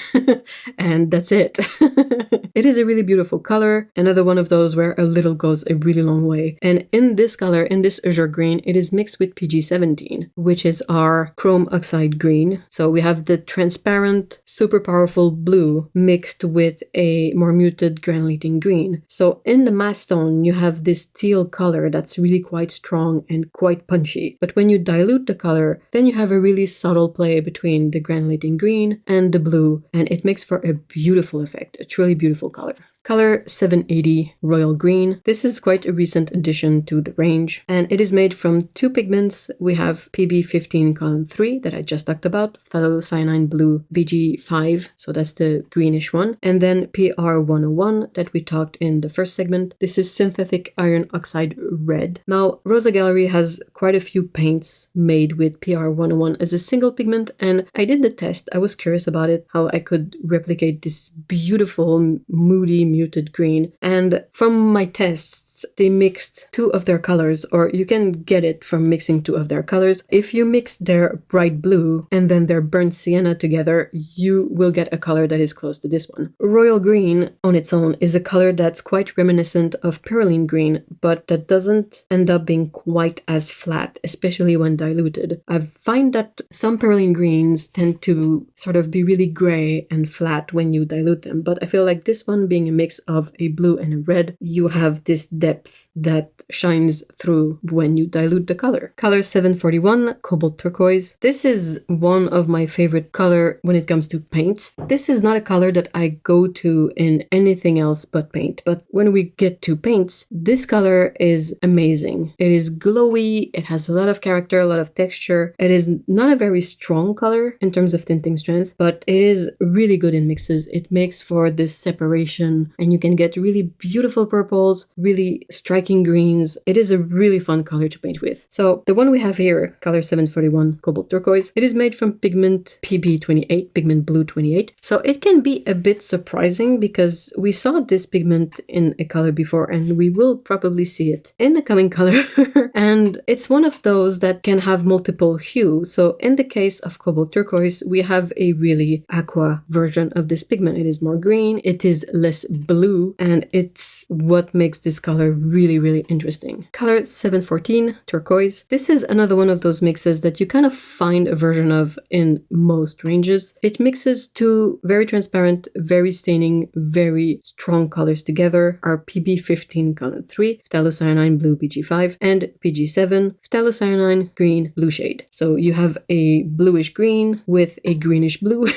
And that's it. It is a really beautiful color, another one of those where a little goes a really long way. And in this color, in this azure green, it is mixed with PG17, which is our Chrome Oxide green. So we have the transparent, super powerful blue mixed with a more muted granulating green. So in the mass stone, you have this teal color that's really quite strong and quite punchy. But when you dilute the color, then you have a really subtle play between the granulating green and the blue, and it makes for a beautiful effect, a truly beautiful color. Color 780 Royal Green. This is quite a recent addition to the range, and it is made from two pigments. We have PB15 column 3 that I just talked about, phthalocyanine blue BG5, so that's the greenish one, and then PR101 that we talked in the first segment. This is synthetic iron oxide red. Now, Rosa Gallery has quite a few paints made with PR101 as a single pigment, and I did the test. I was curious about it, how I could replicate this beautiful, moody, muted green, and from my tests they mixed two of their colors, or you can get it from mixing two of their colors. If you mix their bright blue and then their burnt sienna together, you will get a color that is close to this one. Royal green on its own is a color that's quite reminiscent of perylene green, but that doesn't end up being quite as flat, especially when diluted. I find that some perylene greens tend to sort of be really gray and flat when you dilute them, but I feel like this one, being a mix of a blue and a red, you have this depth that shines through when you dilute the color. Color 741 Cobalt Turquoise. This is one of my favorite color when it comes to paints. This is not a color that I go to in anything else but paint, but when we get to paints, this color is amazing. It is glowy, it has a lot of character, a lot of texture. It is not a very strong color in terms of tinting strength, but it is really good in mixes. It makes for this separation, and you can get really beautiful purples, really striking greens. It is a really fun color to paint with. So the one we have here, color 741 Cobalt Turquoise, it is made from pigment PB28, pigment blue 28. So it can be a bit surprising because we saw this pigment in a color before, and we will probably see it in a coming color. And it's one of those that can have multiple hues. So in the case of Cobalt Turquoise, we have a really aqua version of this pigment. It is more green, it is less blue, and it's what makes this color really, really interesting. Color 714 Turquoise. This is another one of those mixes that you kind of find a version of in most ranges. It mixes two very transparent, very staining, very strong colors together. Our PB15 color 3, phthalocyanine blue PG5, and PG7, phthalocyanine green blue shade. So you have a bluish green with a greenish blue.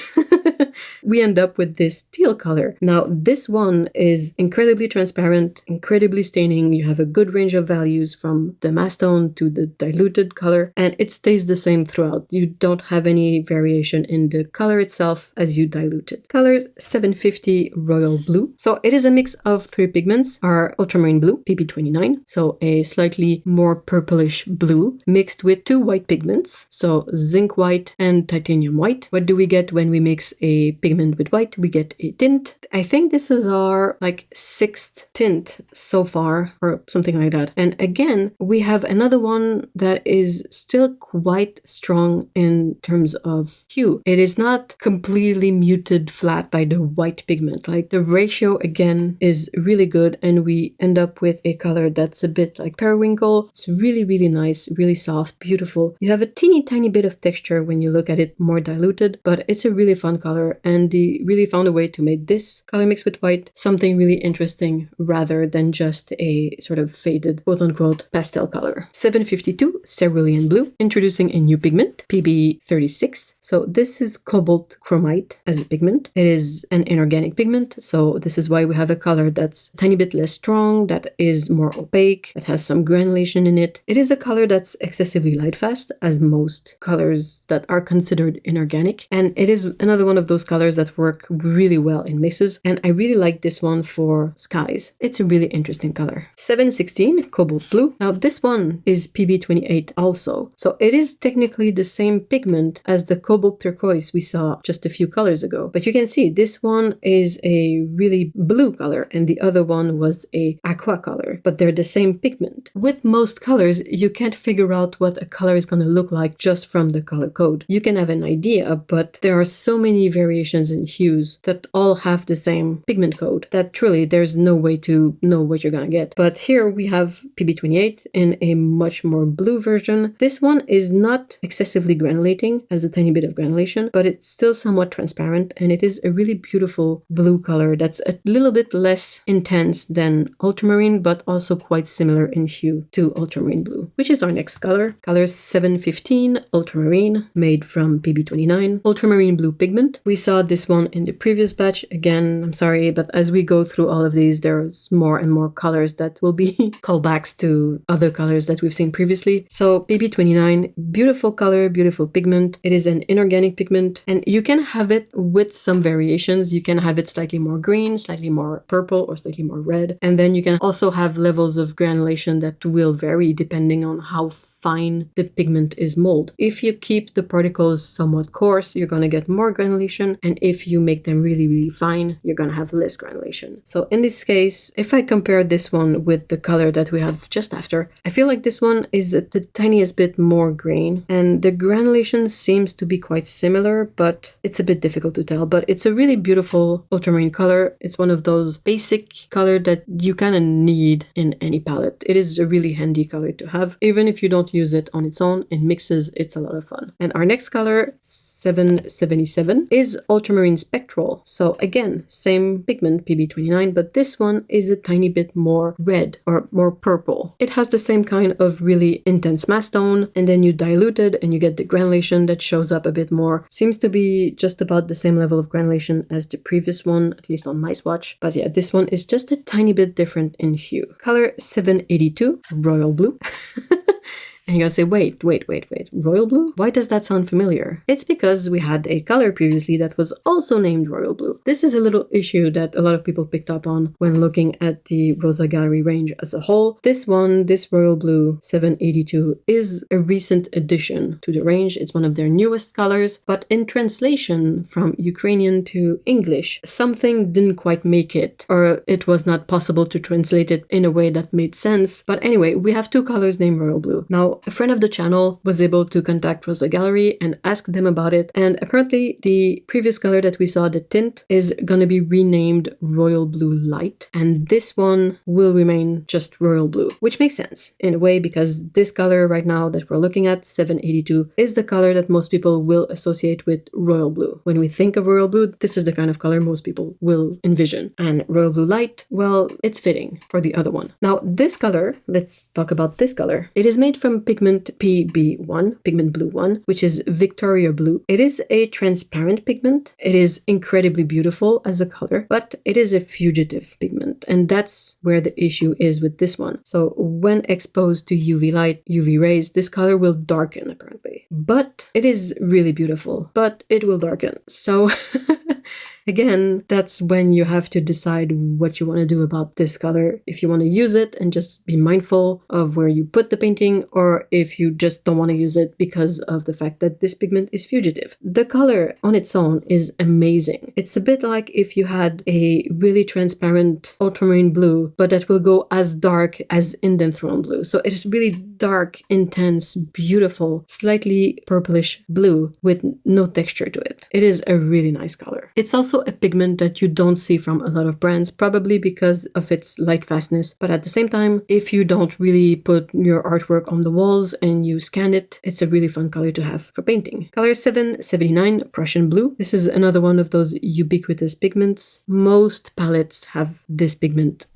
We end up with this teal color. Now, this one is incredibly transparent, incredibly staining. You have a good range of values from the mass tone to the diluted color, and it stays the same throughout. You don't have any variation in the color itself as you dilute it. Color 750 Royal Blue. So it is a mix of three pigments. Our ultramarine blue, PB29, so a slightly more purplish blue, mixed with two white pigments, so Zinc White and Titanium White. What do we get when we mix a pigment with white? We get a tint. I think this is our sixth tint so far, or something like that. And again, we have another one that is still quite strong in terms of hue. It is not completely muted flat by the white pigment. Like, the ratio again is really good, and we end up with a color that's a bit like periwinkle. It's really, really nice, really soft, beautiful. You have a teeny tiny bit of texture when you look at it more diluted, but it's a really fun color, and they really found a way to make this color mix with white something really interesting rather than just a sort of faded quote-unquote pastel color. 752 Cerulean Blue, introducing a new pigment, PB36. So this is cobalt chromite as a pigment. It is an inorganic pigment, so this is why we have a color that's a tiny bit less strong, that is more opaque, that has some granulation in it. It is a color that's excessively light fast, as most colors that are considered inorganic, and it is another one of those colors that work really well in mixes, and I really like this one for skies. It's a really interesting color. 716 Cobalt Blue. Now this one is PB28 also, so it is technically the same pigment as the Cobalt Turquoise we saw just a few colors ago, but you can see this one is a really blue color and the other one was a aqua color, but they're the same pigment. With most colors, you can't figure out what a color is going to look like just from the color code. You can have an idea, but there are so many variations in hues that all have the same pigment code, that truly there's no way to know what you're gonna get. But here we have PB28 in a much more blue version. This one is not excessively granulating, has a tiny bit of granulation, but it's still somewhat transparent, and it is a really beautiful blue color that's a little bit less intense than ultramarine, but also quite similar in hue to ultramarine blue, which is our next color. Color 715, ultramarine, made from PB29, ultramarine blue pigment. We saw this one in the previous batch. Again, I'm sorry, but as we go through all of these, there's more and more colors that will be callbacks to other colors that we've seen previously. So PB29, beautiful color, beautiful pigment. It is an inorganic pigment, and you can have it with some variations. You can have it slightly more green, slightly more purple, or slightly more red. And then you can also have levels of granulation that will vary depending on how fine the pigment is molded. If you keep the particles somewhat coarse, you're going to get more granulation, and if you make them really, really fine, you're going to have less granulation. So in this case, if I compare this one with the color that we have just after, I feel like this one is the tiniest bit more green, and the granulation seems to be quite similar, but it's a bit difficult to tell. But it's a really beautiful ultramarine color. It's one of those basic color that you kind of need in any palette. It is a really handy color to have, even if you don't use it on its own. In mixes, it's a lot of fun. And our next color, 777, is ultramarine spectral. So again, same pigment, PB29, but this one is a tiny bit more red or more purple. It has the same kind of really intense mass tone, and then you dilute it and you get the granulation that shows up a bit more. Seems to be just about the same level of granulation as the previous one, at least on my swatch. But yeah, this one is just a tiny bit different in hue. Color 782, royal blue. And you're gonna say, wait, royal blue? Why does that sound familiar? It's because we had a color previously that was also named royal blue. This is a little issue that a lot of people picked up on when looking at the Rosa Gallery range as a whole. This one, this royal blue 782, is a recent addition to the range. It's one of their newest colors, but in translation from Ukrainian to English, something didn't quite make it, or it was not possible to translate it in a way that made sense. But anyway, we have two colors named royal blue. Now, a friend of the channel was able to contact Rosa Gallery and ask them about it, and apparently the previous color that we saw, the tint, is gonna be renamed Royal Blue Light, and this one will remain just Royal Blue, which makes sense in a way because this color right now that we're looking at, 782, is the color that most people will associate with royal blue. When we think of royal blue, this is the kind of color most people will envision, and Royal Blue Light, well, it's fitting for the other one. Now this color, let's talk about this color. It is made from pigment PB1, pigment blue 1, which is Victoria Blue. It is a transparent pigment. It is incredibly beautiful as a color, but it is a fugitive pigment, and that's where the issue is with this one. So when exposed to UV light, UV rays, this color will darken apparently. But it is really beautiful, but it will darken. So again, that's when you have to decide what you want to do about this color. If you want to use it and just be mindful of where you put the painting, or if you just don't want to use it because of the fact that this pigment is fugitive. The color on its own is amazing. It's a bit like if you had a really transparent ultramarine blue, but that will go as dark as Indanthrene blue. So it is really dark, intense, beautiful, slightly purplish blue with no texture to it. It is a really nice color. It's also a pigment that you don't see from a lot of brands, probably because of its light fastness. But at the same time, if you don't really put your artwork on the walls and you scan it, it's a really fun color to have for painting. Color 779, Prussian Blue. This is another one of those ubiquitous pigments. Most palettes have this pigment.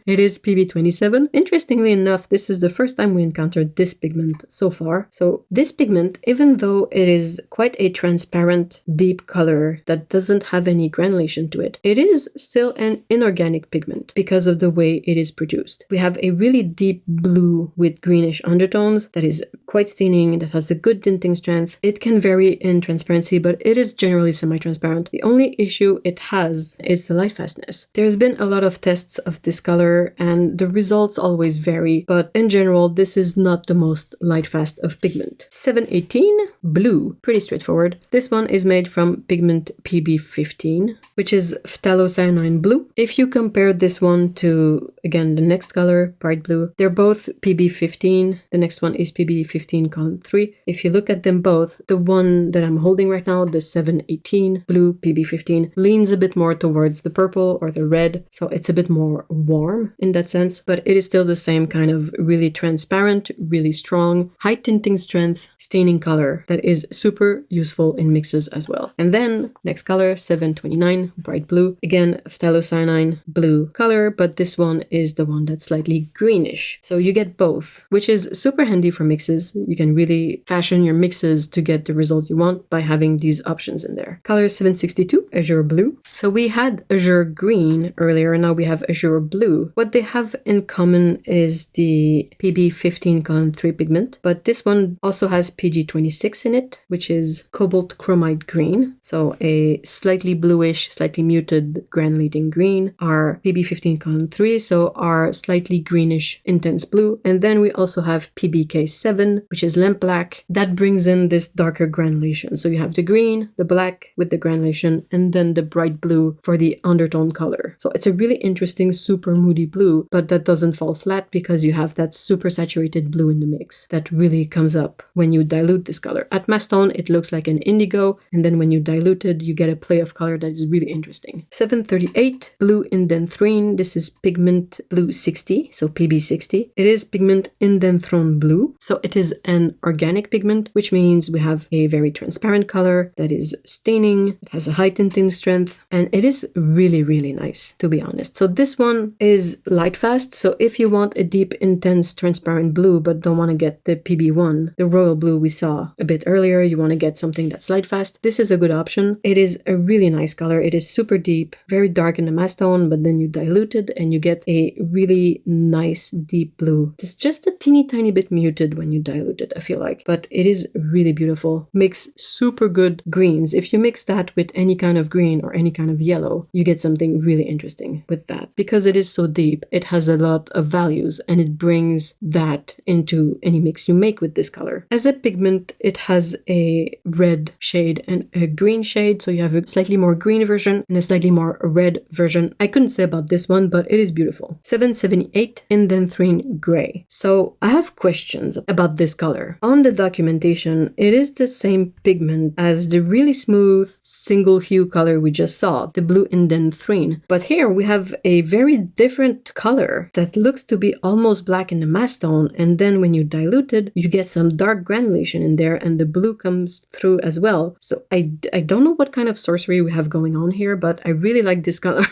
It is PB27. Interestingly enough, this is the first time we encountered this pigment so far. So this pigment, even though it is quite a transparent, deep color that doesn't have any granulation to it, it is still an inorganic pigment because of the way it is produced. We have a really deep blue with greenish undertones that is quite staining, that has a good tinting strength. It can vary in transparency, but it is generally semi-transparent. The only issue it has is the light fastness. There's been a lot of tests of this color and the results always vary, but in general, this is not the most light fast of pigment. 718, Blue. Pretty straightforward. This one is made from pigment PB PB15, which is phthalocyanine blue. If you compare this one to, again, the next color, bright blue, they're both PB15. The next one is PB15 column 3. If you look at them both, the one that I'm holding right now, the 718 blue PB15, leans a bit more towards the purple or the red, so it's a bit more warm in that sense, but it is still the same kind of really transparent, really strong, high tinting strength, staining color that is super useful in mixes as well. And then next color, 729 bright blue, again phthalocyanine blue color, but this one is the one that's slightly greenish. So you get both, which is super handy for mixes. You can really fashion your mixes to get the result you want by having these options in there. Color 762, azure blue. So we had azure green earlier, now we have azure blue. What they have in common is the PB15 column 3 pigment, but this one also has PG26 in it, which is cobalt chromite green. So a slightly bluish, slightly muted granulating green. Our PB15 column 3, so our slightly greenish intense blue. And then we also have PBK7, which is lamp black. That brings in this darker granulation. So you have the green, the black with the granulation, and then the bright blue for the undertone color. So it's a really interesting, super moody blue, but that doesn't fall flat because you have that super saturated blue in the mix that really comes up when you dilute this color. At mass tone, it looks like an indigo, and then when you dilute it, you get a play of color that is really interesting. 738 Blue Indanthrene. This is pigment blue 60, so PB60. It is pigment indanthrone blue, so it is an organic pigment, which means we have a very transparent color that is staining, it has a high tinting strength, and it is really, really nice, to be honest. So this one is light fast, so if you want a deep, intense, transparent blue but don't want to get the PB1, the royal blue we saw a bit earlier, you want to get something that's light fast, this is a good option. It is a really nice color. It is super deep, very dark in the mass tone, but then you dilute it and you get a really nice deep blue. It's just a teeny tiny bit muted when you dilute it, I feel like, but it is really beautiful. Makes super good greens. If you mix that with any kind of green or any kind of yellow, you get something really interesting with that. Because it is so deep, it has a lot of values and it brings that into any mix you make with this color. As a pigment, it has a red shade and a green shade, so you have a slightly more green version and a slightly more red version. I couldn't say about this one, but it is beautiful. 778 Indanthrene Gray. So I have questions about this color. On the documentation, it is the same pigment as the really smooth single hue color we just saw, the Blue Indanthrene. But here we have a very different color that looks to be almost black in the mass tone, and then when you dilute it, you get some dark granulation in there and the blue comes through as well. So I don't know what kind of sorcery we have going on here, but I really like this color.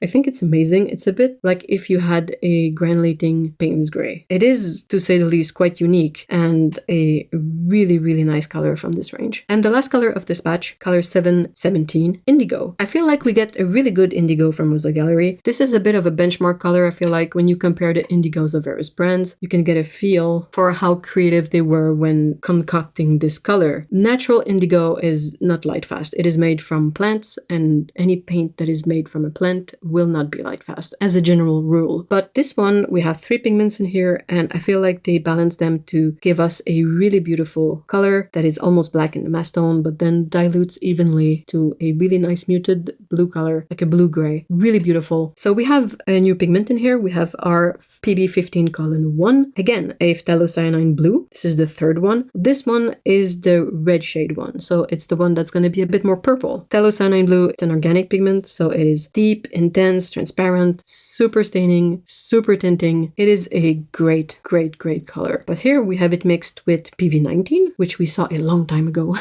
I think it's amazing. It's a bit like if you had a granulating Payne's gray. It is, to say the least, quite unique and a really, really nice color from this range. And the last color of this batch, color 717, Indigo. I feel like we get a really good indigo from Rosa Gallery. This is a bit of a benchmark color. I feel like when you compare the indigos of various brands, you can get a feel for how creative they were when concocting this color. Natural indigo is not light fast. It is made from plants, and any paint that is made from a plant will not be light fast as a general rule. But this one, we have 3 pigments in here, and I feel like they balance them to give us a really beautiful color that is almost black in the mass tone, but then dilutes evenly to a really nice muted blue color, like a blue-gray. Really beautiful. So we have a new pigment in here. We have our PB15 column 1. Again, a phthalocyanine blue. This is the third one. This one is the red shade one. So it's the one that's going to be a bit more purple. Phthalocyanine blue, it's an organic pigment. So it is deep, intense, transparent, super staining, super tinting. It is a great, great, great color. But here we have it mixed with PV19, which we saw a long time ago.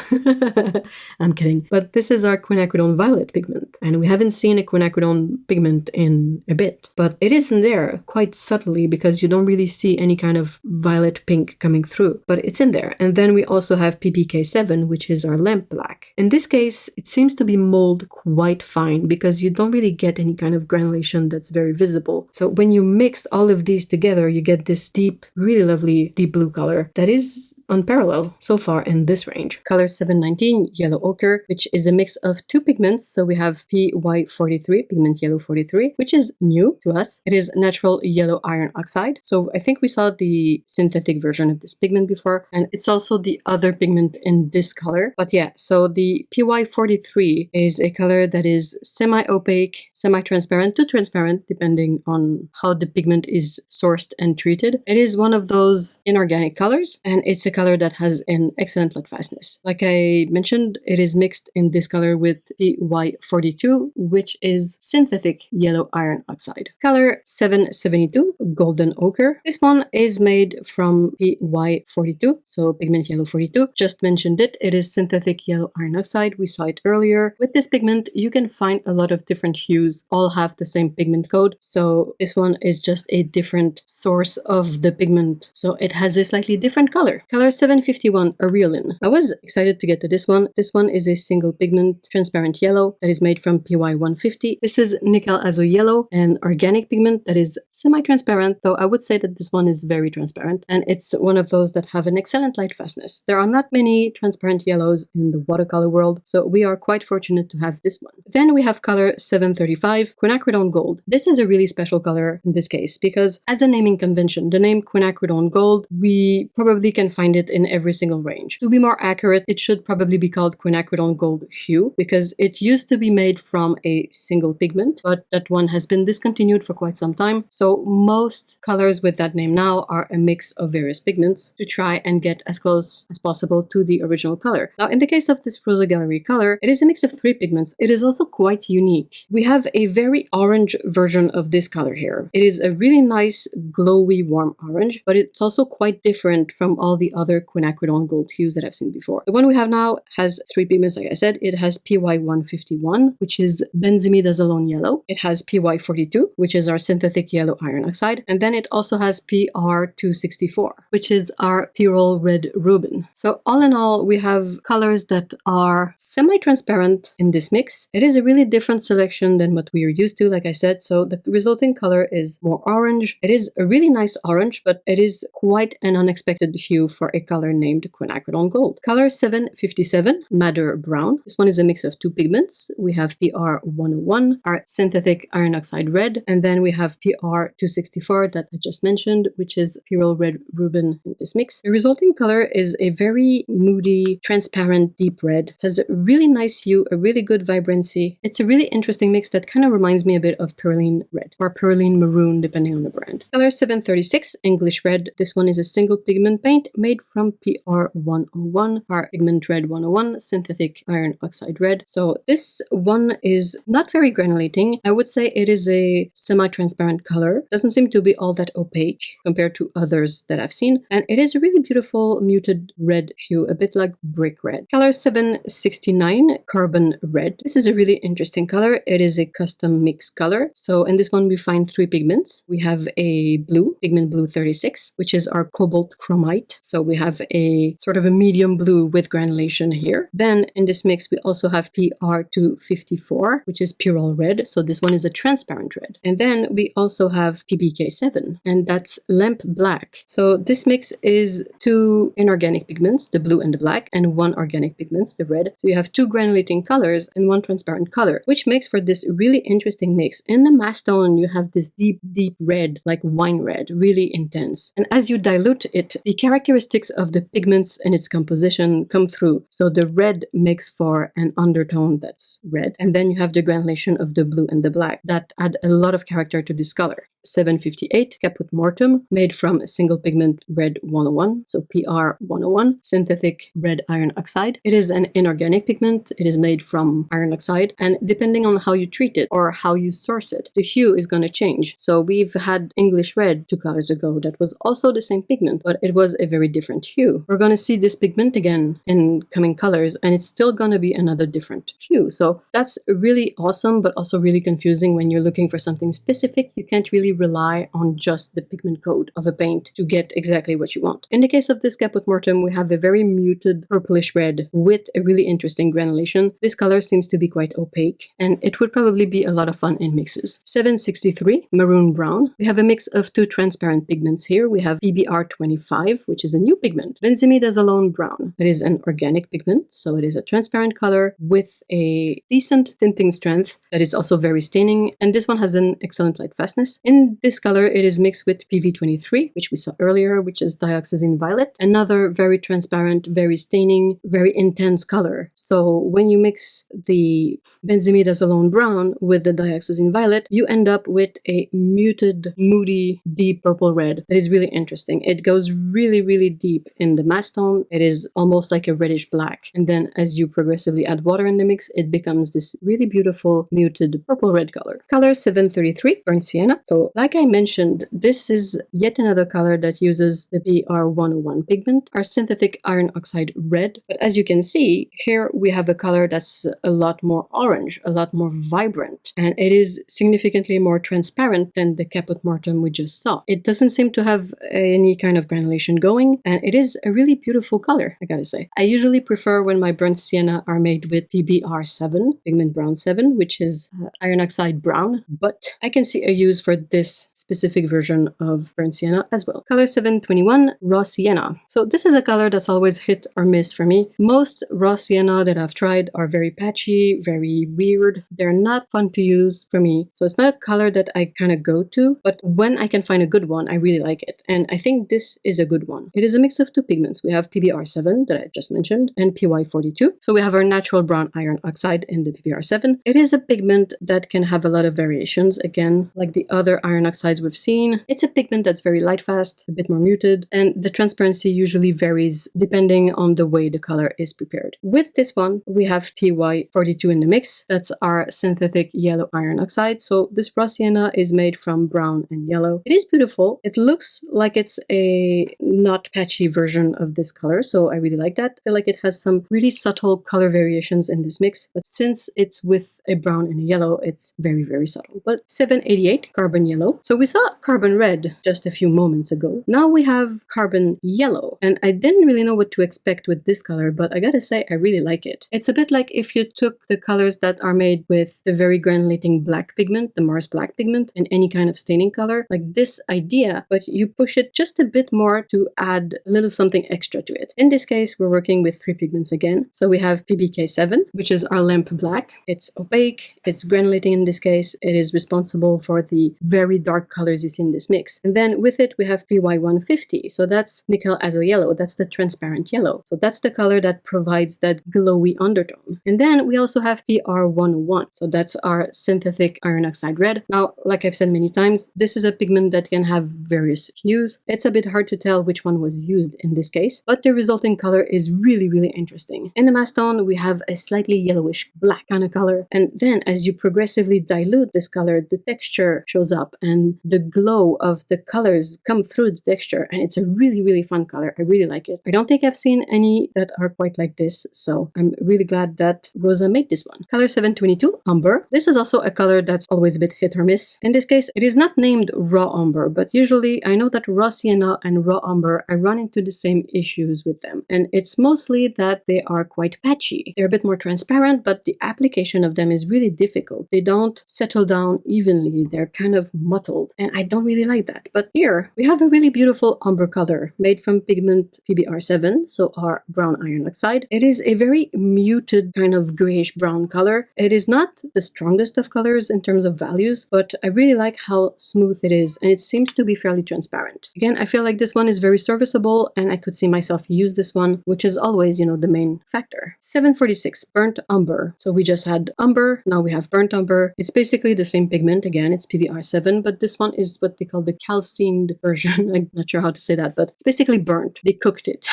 I'm kidding. But this is our Quinacridone Violet pigment. And we haven't seen a Quinacridone pigment in a bit. But it is in there quite subtly because you don't really see any kind of violet pink coming through. But it's in there. And then we also have PPK7, which is our lamp black. In this case, it seems to be molded quite fine because you don't really get any kind of granulation that's very visible. So when you mix all of these together, you get this deep, really lovely deep blue color that is unparalleled so far in this range. Color 719, Yellow Ochre, which is a mix of 2 pigments. So we have PY43, pigment yellow 43, which is new to us. It is natural yellow iron oxide. So I think we saw the synthetic version of this pigment before, and it's also the other pigment in this color. But yeah, so the PY43 753 is a color that is semi-opaque, semi-transparent to transparent, depending on how the pigment is sourced and treated. It is one of those inorganic colors, and it's a color that has an excellent light fastness. Like I mentioned, it is mixed in this color with PY42, which is synthetic yellow iron oxide. Color 772, Golden Ochre. This one is made from PY42, so pigment yellow 42. Just mentioned it. It is synthetic yellow iron oxide. We saw it earlier. With this pigment, you can find a lot of different hues, all have the same pigment code. So this one is just a different source of the pigment. So it has a slightly different color. Color 751, Aurelian. I was excited to get to this one. This one is a single pigment transparent yellow that is made from PY150. This is Nickel Azo Yellow, an organic pigment that is semi-transparent, though I would say that this one is very transparent, and it's one of those that have an excellent light fastness. There are not many transparent yellows in the watercolor world, so we are quite fortunate to have this one. Then we have color 735, Quinacridone Gold. This is a really special color in this case, because as a naming convention, the name Quinacridone Gold, we probably can find it in every single range. To be more accurate, it should probably be called Quinacridone Gold Hue, because it used to be made from a single pigment, but that one has been discontinued for quite some time. So most colors with that name now are a mix of various pigments to try and get as close as possible to the original color. Now, in the case of this Rosa Gallery color, it is a mix of 3 pigments. It is also quite unique. We have a very orange version of this color here. It is a really nice, glowy, warm orange, but it's also quite different from all the other Quinacridone Gold hues that I've seen before. The one we have now has 3 pigments, like I said. It has PY151, which is benzimidazolone yellow. It has PY42, which is our synthetic yellow iron oxide. And then it also has PR264, which is our Pyrrole Red ruben. So all in all, we have colors that are semi-transparent in this mix. It is a really different selection than what we are used to, like I said. So the resulting color is more orange. It is a really nice orange, but it is quite an unexpected hue for a color named Quinacridone Gold. Color 757, Madder Brown. This one is a mix of 2 pigments. We have PR101, our synthetic iron oxide red, and then we have PR264 that I just mentioned, which is Pyrrole Red ruben in this mix. The resulting color is a very moody, transparent, deep red. It has a really nice hue, a really good vibrancy. It's a really interesting mix that kind of reminds me a bit of Perylene Red or Perylene Maroon, depending on the brand. Color 736, English Red. This one is a single pigment paint made from PR101, our Pigment Red 101, synthetic iron oxide red. So this one is not very granulating. I would say it is a semi-transparent color. Doesn't seem to be all that opaque compared to others that I've seen. And it is a really beautiful muted red hue, a bit like brick red. Color 769, Carbon Red. This is a really interesting color. It is a custom mix color. So in this one, we find 3 pigments. We have a blue, pigment blue 36, which is our cobalt chromite. So we have a sort of a medium blue with granulation here. Then in this mix, we also have PR254, which is Pyrrole Red. So this one is a transparent red. And then we also have PBK7, and that's Lamp Black. So this mix is 2 inorganic pigments, the blue and the black, and 1 organic pigment, the red. So you have 2 granulating colors and 1 transparent color, which makes for this really interesting mix. In the mass tone, you have this deep, deep red, like wine red, really intense. And as you dilute it, the characteristics of the pigments and its composition come through. So the red makes for an undertone that's red. And then you have the granulation of the blue and the black that add a lot of character to this color. 758, Caput Mortuum, made from single pigment red 101, so PR101, synthetic red iron oxide. It is an inorganic pigment. It is made from iron oxide, and depending on how you treat it or how you source it, the hue is going to change. So we've had English Red 2 colors ago that was also the same pigment, but it was a very different hue. We're going to see this pigment again in coming colors, and it's still going to be another different hue. So that's really awesome, but also really confusing when you're looking for something specific. You can't really rely on just the pigment code of a paint to get exactly what you want. In the case of this Caput Mortuum, we have a very muted purplish red with a really interesting granulation. This color seems to be quite opaque, and it would probably be a lot of fun in mixes. 763, Maroon Brown. We have a mix of 2 transparent pigments here. We have PBR25, which is a new pigment, benzimidazolone brown. It is an organic pigment, so it is a transparent color with a decent tinting strength that is also very staining, and this one has an excellent light fastness. In this color, it is mixed with PV23, which we saw earlier, which is Dioxazine Violet, another very transparent, very staining, very intense color. So when when you mix the benzimidazolone brown with the dioxazine violet, you end up with a muted, moody, deep purple red that is really interesting. It goes really, really deep in the mass tone. It is almost like a reddish black. And then as you progressively add water in the mix, it becomes this really beautiful, muted purple red color. Color 733, Burnt Sienna. So like I mentioned, this is yet another color that uses the PR101 pigment, our synthetic iron oxide red. But as you can see, here we have a color that's a lot more orange, a lot more vibrant, and it is significantly more transparent than the caput mortuum we just saw. It doesn't seem to have any kind of granulation going, and it is a really beautiful color, I gotta say. I usually prefer when my burnt sienna are made with PBR7, pigment brown 7, which is iron oxide brown, but I can see a use for this specific version of burnt sienna as well. Color 721, Raw Sienna. So this is a color that's always hit or miss for me. Most raw sienna that I've tried are very patchy, very weird. They're not fun to use for me. So it's not a color that I kind of go to, but when I can find a good one, I really like it. And I think this is a good one. It is a mix of two pigments. We have PBR7 that I just mentioned and PY42. So we have our natural brown iron oxide in the PBR7. It is a pigment that can have a lot of variations. Again, like the other iron oxides we've seen, it's a pigment that's very light fast, a bit more muted, and the transparency usually varies depending on the way the color is prepared. With this one, we have PY42 in the mix. That's our synthetic yellow iron oxide. So this raw sienna is made from brown and yellow. It is beautiful. It looks like it's a not patchy version of this color, so I really like that. I feel like it has some really subtle color variations in this mix, but since it's with a brown and a yellow, it's very, very subtle. But 788, Carbon Yellow. So we saw Carbon Red just a few moments ago. Now we have Carbon Yellow, and I didn't really know what to expect with this color, but I gotta say, I really like it. It's a bit like if you took the colors that are made with the very granulating black pigment, the Mars black pigment, and any kind of staining color, like this idea, but you push it just a bit more to add a little something extra to it. In this case, we're working with three pigments again. So we have PBK7, which is our lamp black. It's opaque, it's granulating in this case. It is responsible for the very dark colors you see in this mix. And then with it, we have PY150. So that's nickel Azo Yellow. That's the transparent yellow. So that's the color that provides that glowy undertone. And then we also have PR101. So that's our synthetic iron oxide red. Now, like I've said many times, this is a pigment that can have various hues. It's a bit hard to tell which one was used in this case, but the resulting color is really, really interesting. In the mass tone, we have a slightly yellowish black kind of color. And then as you progressively dilute this color, the texture shows up and the glow of the colors come through the texture. And it's a really, really fun color. I really like it. I don't think I've seen any that are quite like this. So I'm really glad that Rosa made this one. Color 722, Umber. This is also a color that's always a bit hit or miss. In this case, it is not named raw umber, but usually I know that raw sienna and raw umber, I run into the same issues with them. And it's mostly that they are quite patchy. They're a bit more transparent, but the application of them is really difficult. They don't settle down evenly. They're kind of mottled, and I don't really like that. But here we have a really beautiful umber color made from pigment PBR7, so our brown iron oxide. It is a very muted kind of grayish brown color. It is not the strongest of colors in terms of values, but I really like how smooth it is, and it seems to be fairly transparent. Again, I feel like this one is very serviceable, and I could see myself use this one, which is always, the main factor. 746, Burnt Umber. So we just had umber, now we have burnt umber. It's basically the same pigment. Again, it's PBR7, but this one is what they call the calcined version. I'm not sure how to say that, but it's basically burnt. They cooked it.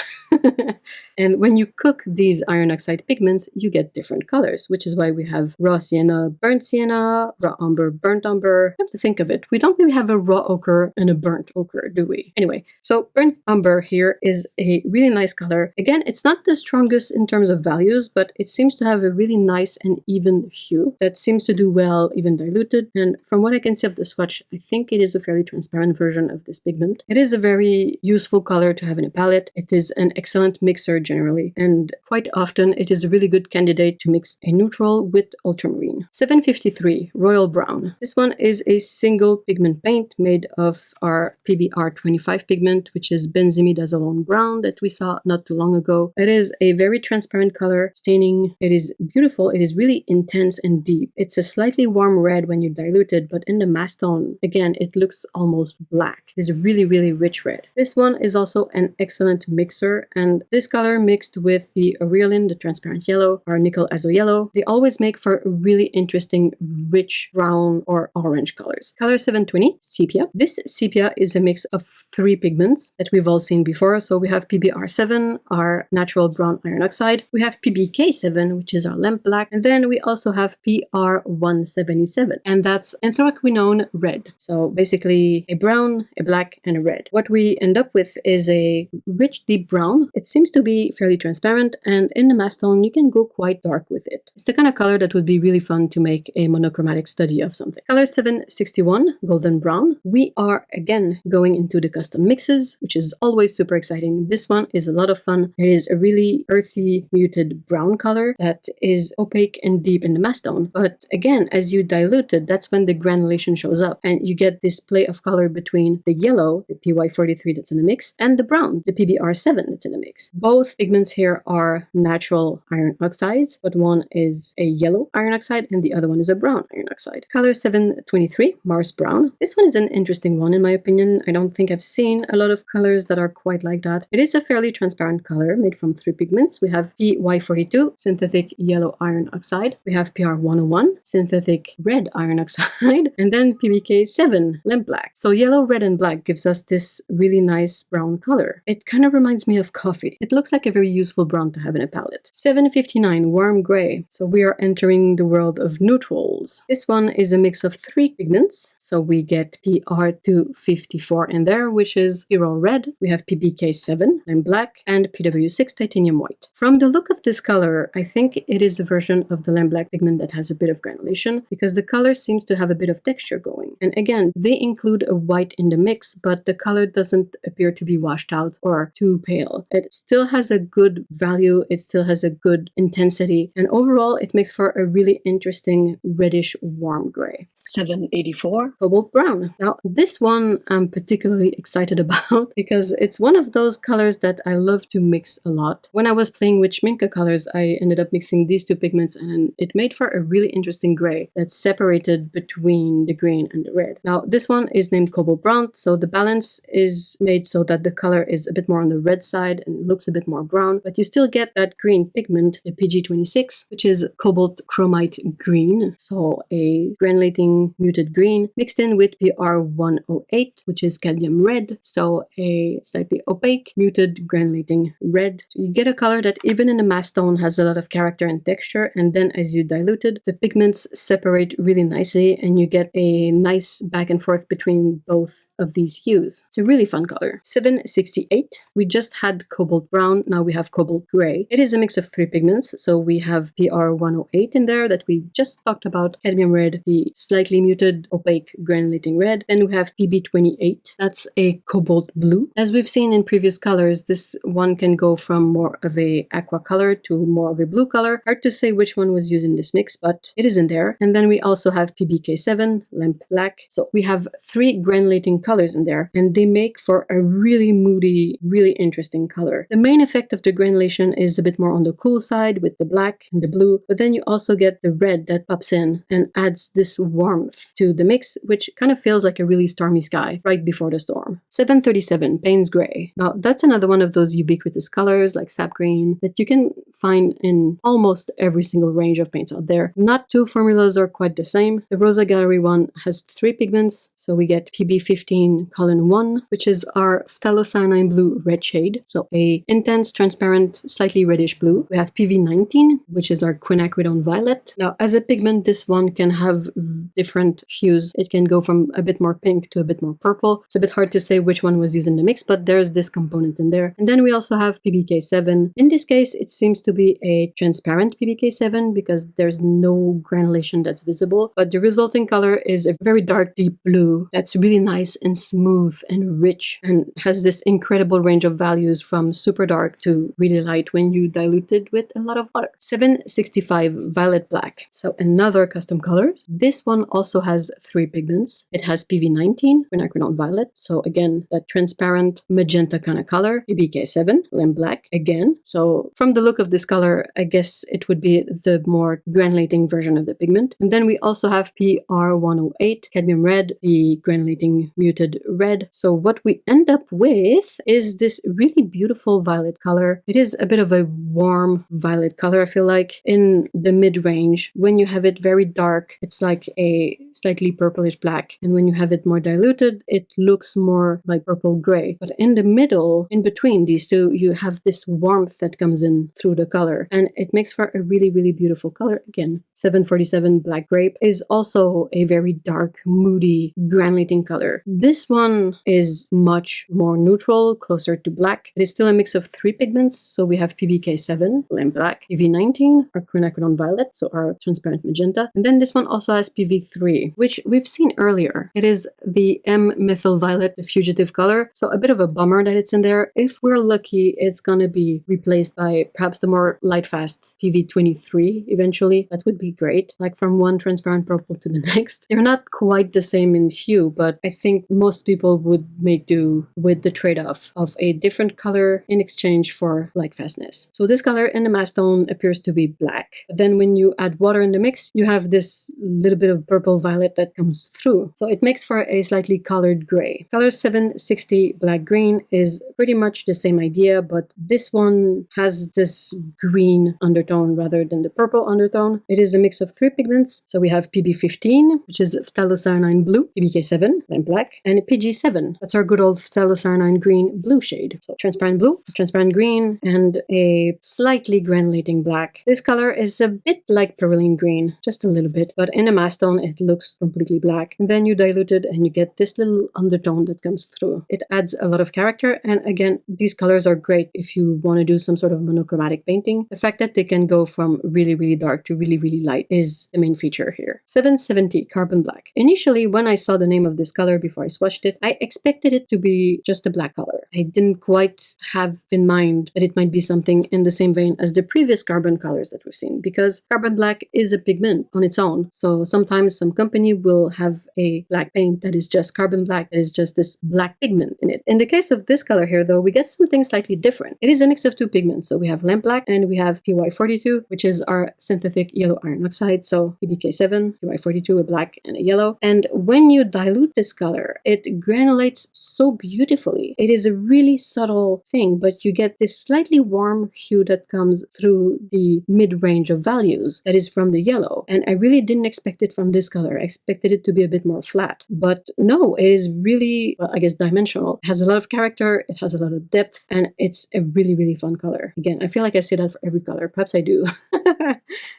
And when you cook these iron oxide pigments, you get different colors, which is why we have raw sienna, burnt sienna, raw umber, burnt umber. Come to think of it, we don't really have a raw ochre and a burnt ochre, do we? Anyway, so burnt umber here is a really nice color. Again, it's not the strongest in terms of values, but it seems to have a really nice and even hue that seems to do well, even diluted. And from what I can see of the swatch, I think it is a fairly transparent version of this pigment. It is a very useful color to have in a palette. It is an excellent mixer generally, and quite often it is a really good candidate to mix a neutral with ultramarine. 753, Royal Brown. This one is a single pigment paint made of our PBR25 pigment, which is benzimidazolone brown that we saw not too long ago. It is a very transparent color, staining. It is beautiful. It is really intense and deep. It's a slightly warm red when you dilute it, but in the mass tone, again, it looks almost black. It's a really, really rich red. This one is also an excellent mixer, and this color mixed with the Aurelin, the transparent yellow, Yellow, our nickel Azo Yellow. They always make for really interesting, rich brown or orange colors. Color 720, Sepia. This Sepia is a mix of 3 pigments that we've all seen before. So we have PBR7, our natural brown iron oxide. We have PBK7, which is our lamp black. And then we also have PR177, and that's Anthraquinone Red. So basically a brown, a black, and a red. What we end up with is a rich, deep brown. It seems to be fairly transparent, and in the mass tone, you can go quite dark with it. It's the kind of color that would be really fun to make a monochromatic study of something. Color 761, Golden Brown. We are again going into the custom mixes, which is always super exciting. This one is a lot of fun. It is a really earthy, muted brown color that is opaque and deep in the mass tone. But again, as you dilute it, that's when the granulation shows up, and you get this play of color between the yellow, the PY43 that's in the mix, and the brown, the PBR7 that's in the mix. Both pigments here are natural iron oxides, but one is a yellow iron oxide and the other one is a brown iron oxide. Color 723, Mars Brown. This one is an interesting one in my opinion. I don't think I've seen a lot of colors that are quite like that. It is a fairly transparent color made from 3 pigments. We have PY42, synthetic yellow iron oxide. We have PR101, synthetic red iron oxide, and then PBK7, lamp black. So yellow, red, and black gives us this really nice brown color. It kind of reminds me of coffee. It looks like a very useful brown to have in a palette. 759, Warm Gray. So we are entering the world of neutrals. This one is a mix of 3 pigments. So we get PR254 in there, which is Pyrrole Red. We have PBK7, lamp black, and PW6, Titanium White. From the look of this color, I think it is a version of the lamp black pigment that has a bit of granulation, because the color seems to have a bit of texture going. And again, they include a white in the mix, but the color doesn't appear to be washed out or too pale. It still has a good value, it still has a good intensity, and overall it makes for a really interesting reddish warm gray. 784, Cobalt Brown. Now this one I'm particularly excited about because it's one of those colors that I love to mix a lot. When I was playing with Schmincke colors, I ended up mixing these 2 pigments and it made for a really interesting gray that's separated between the green and the red. Now this one is named Cobalt Brown, so the balance is made so that the color is a bit more on the red side and looks a bit more brown, but you still get that green pigment, the PG26, which is cobalt chromite green, so a granulating muted green mixed in with PR108, which is cadmium red, so a slightly opaque muted granulating red. So you get a color that even in the mass tone has a lot of character and texture, and then as you dilute it, the pigments separate really nicely and you get a nice back and forth between both of these hues. It's a really fun color. 768, we just had Cobalt Brown, now we have Cobalt Gray. It is a mix of 3 pigments, so we have PR108 in there that we just talked about, Cadmium Red, the slightly muted opaque granulating red. Then we have PB28, that's a Cobalt Blue. As we've seen in previous colors, this one can go from more of a aqua color to more of a blue color. Hard to say which one was used in this mix, but it is in there. And then we also have PBK7, lamp black. So we have 3 granulating colors in there, and they make for a really moody, really interesting color. The main effect of the granulation is a bit more on the cool side with the black and the blue, but then you also get the red that pops in and adds this warmth to the mix, which kind of feels like a really stormy sky right before the storm. 737, Payne's Gray. Now that's another one of those ubiquitous colors like Sap Green that you can find in almost every single range of paints out there. Not 2 formulas are quite the same. The Rosa Gallery one has 3 pigments, so we get PB15 Colin 1, which is our phthalocyanine blue red shade, so a intense, transparent, slightly reddish blue. We have PV19, which is our Quinacridone Violet. Now, as a pigment, this one can have different hues. It can go from a bit more pink to a bit more purple. It's a bit hard to say which one was used in the mix, but there's this component in there. And then we also have PBK7. In this case, it seems to be a transparent PBK7 because there's no granulation that's visible, but the resulting color is a very dark, deep blue that's really nice and smooth and rich and has this incredible range of values from super dark to really light when you dilute it with a lot of water. 765 Violet Black. So another custom color. This one also has 3 pigments. It has PV19, Quinacridone Violet. So again, that transparent magenta kind of color. PBK7, lamp black again. So from the look of this color, I guess it would be the more granulating version of the pigment. And then we also have PR108, White, Cadmium Red, the granulating muted red. So what we end up with is this really beautiful violet color. It is a bit of a warm violet color, I feel like, in the mid-range. When you have it very dark, it's like a slightly purplish black. And when you have it more diluted, it looks more like purple gray. But in the middle, in between these two, you have this warmth that comes in through the color. And it makes for a really, really beautiful color. Again, 747 Black Grape is also a very dark, moody, granulating color. This one is much more neutral, closer to black. It is still a mix of 3 pigments. So we have PBK7, Lamp Black, PV19, our Quinacridone Violet, so our transparent magenta. And then this one also has PV3, which we've seen earlier. It is the M-methyl violet, the fugitive color. So a bit of a bummer that it's in there. If we're lucky, it's gonna be replaced by perhaps the more light-fast PV23 eventually. That would be great. Like from one transparent purple to the next. They're not quite the same in hue, but I think most people would make do with the trade-off of a different color in exchange for light fastness. So this color in the mass tone appears to be black. But then when you add water in the mix, you have this little bit of purple violet that comes through. So it makes for a slightly colored gray. Color 760 Black Green is pretty much the same idea, but this one has this green undertone rather than the purple undertone. It is a mix of 3 pigments. So we have PB15, which is phthalocyanine blue, PBK7, lamp black, and PG7. That's our good old phthalocyanine green blue shade. So transparent blue, transparent green, and a slightly granulating black. This color is a bit like Pyrrole green, just a little bit, but in a mass tone it looks completely black. And then you dilute it and you get this little undertone that comes through. It adds a lot of character, and again, these colors are great if you want to do some sort of monochromatic painting. The fact that they can go from really, really dark to really, really light is the main feature here. 770 Carbon Black. Initially, when I saw the name of this color before I swatched it, I expected it to be just a black color. I didn't quite have in mind that it might be something in the same vein as the previous carbon colors that we've seen, because carbon black is a pigment on its own. So sometimes some company will have a black paint that is just carbon black, that is just this black pigment in it. In the case of this color here, though, we get something slightly different. It is a mix of 2 pigments. So we have lamp black and we have PY42, which is our synthetic yellow iron oxide. So PBK7, PY42, a black and a yellow. And when you dilute this color, it granulates so beautifully. It is a really subtle thing, but you get this slightly warm hue that comes through the mid-range of values that is from the yellow. And I really didn't expect it from this color. I expected it to be a bit more flat. But no, it is really, well, I guess dimensional. It has a lot of character, it has a lot of depth, and it's a really, really fun color. Again, I feel like I say that for every color. Perhaps I do.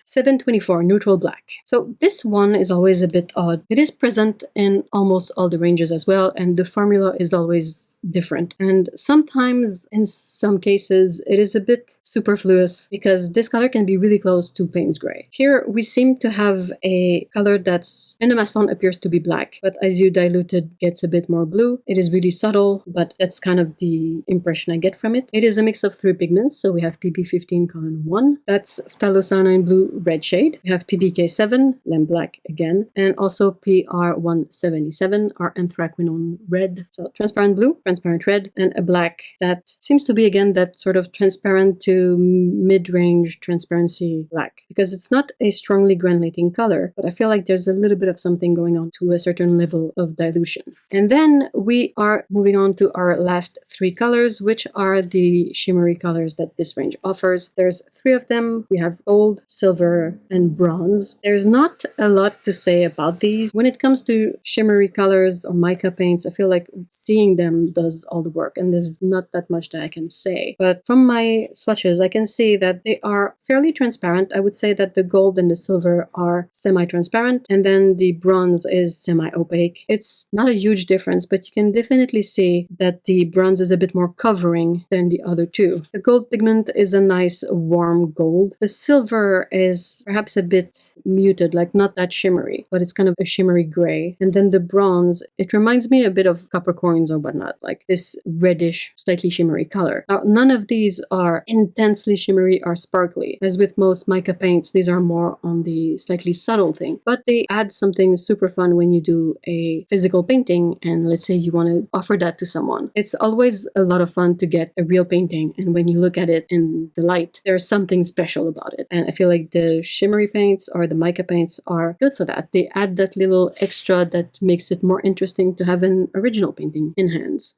724 Neutral Black. So this one is always a bit odd. It is present in almost all the ranges as well, and the formula is always different. And sometimes, in some cases, it is a bit superfluous because this color can be really close to Payne's Gray. Here, we seem to have a color that's in the mass tone appears to be black, but as you dilute it, gets a bit more blue. It is really subtle, but that's kind of the impression I get from it. It is a mix of 3 pigments, so we have PB15 color 1. That's phthalocyanine blue red shade. We have PBK7, lamp black again, and also PR177, our anthraquinone red. So transparent blue, transparent red, and a black that seems to be again that sort of transparent to mid-range transparency black, because it's not a strongly granulating color, but I feel like there's a little bit of something going on to a certain level of dilution. And then we are moving on to our last 3 colors, which are the shimmery colors that this range offers. There's 3 of them. We have gold, silver, and bronze. There's not a lot to say about these. When it comes to shimmery colors or mica paints, I feel like seeing them does all the work, and there's not that much that I can say. But from my swatches, I can see that they are fairly transparent. I would say that the gold and the silver are semi-transparent, and then the bronze is semi-opaque. It's not a huge difference, but you can definitely see that the bronze is a bit more covering than the other 2. The gold pigment is a nice warm gold. The silver is perhaps a bit muted, like not that shimmery, but it's kind of a shimmery gray. And then the bronze, it reminds me a bit of copper coins or whatnot, like this reddish, slightly shimmery color. Now, none of these are intensely shimmery or sparkly. As with most mica paints, these are more on the slightly subtle thing, but they add something super fun when you do a physical painting and let's say you want to offer that to someone. It's always a lot of fun to get a real painting, and when you look at it in the light, there's something special about it. And I feel like the shimmery paints or the mica paints are good for that. They add that little extra that makes it more interesting to have an original painting in hands.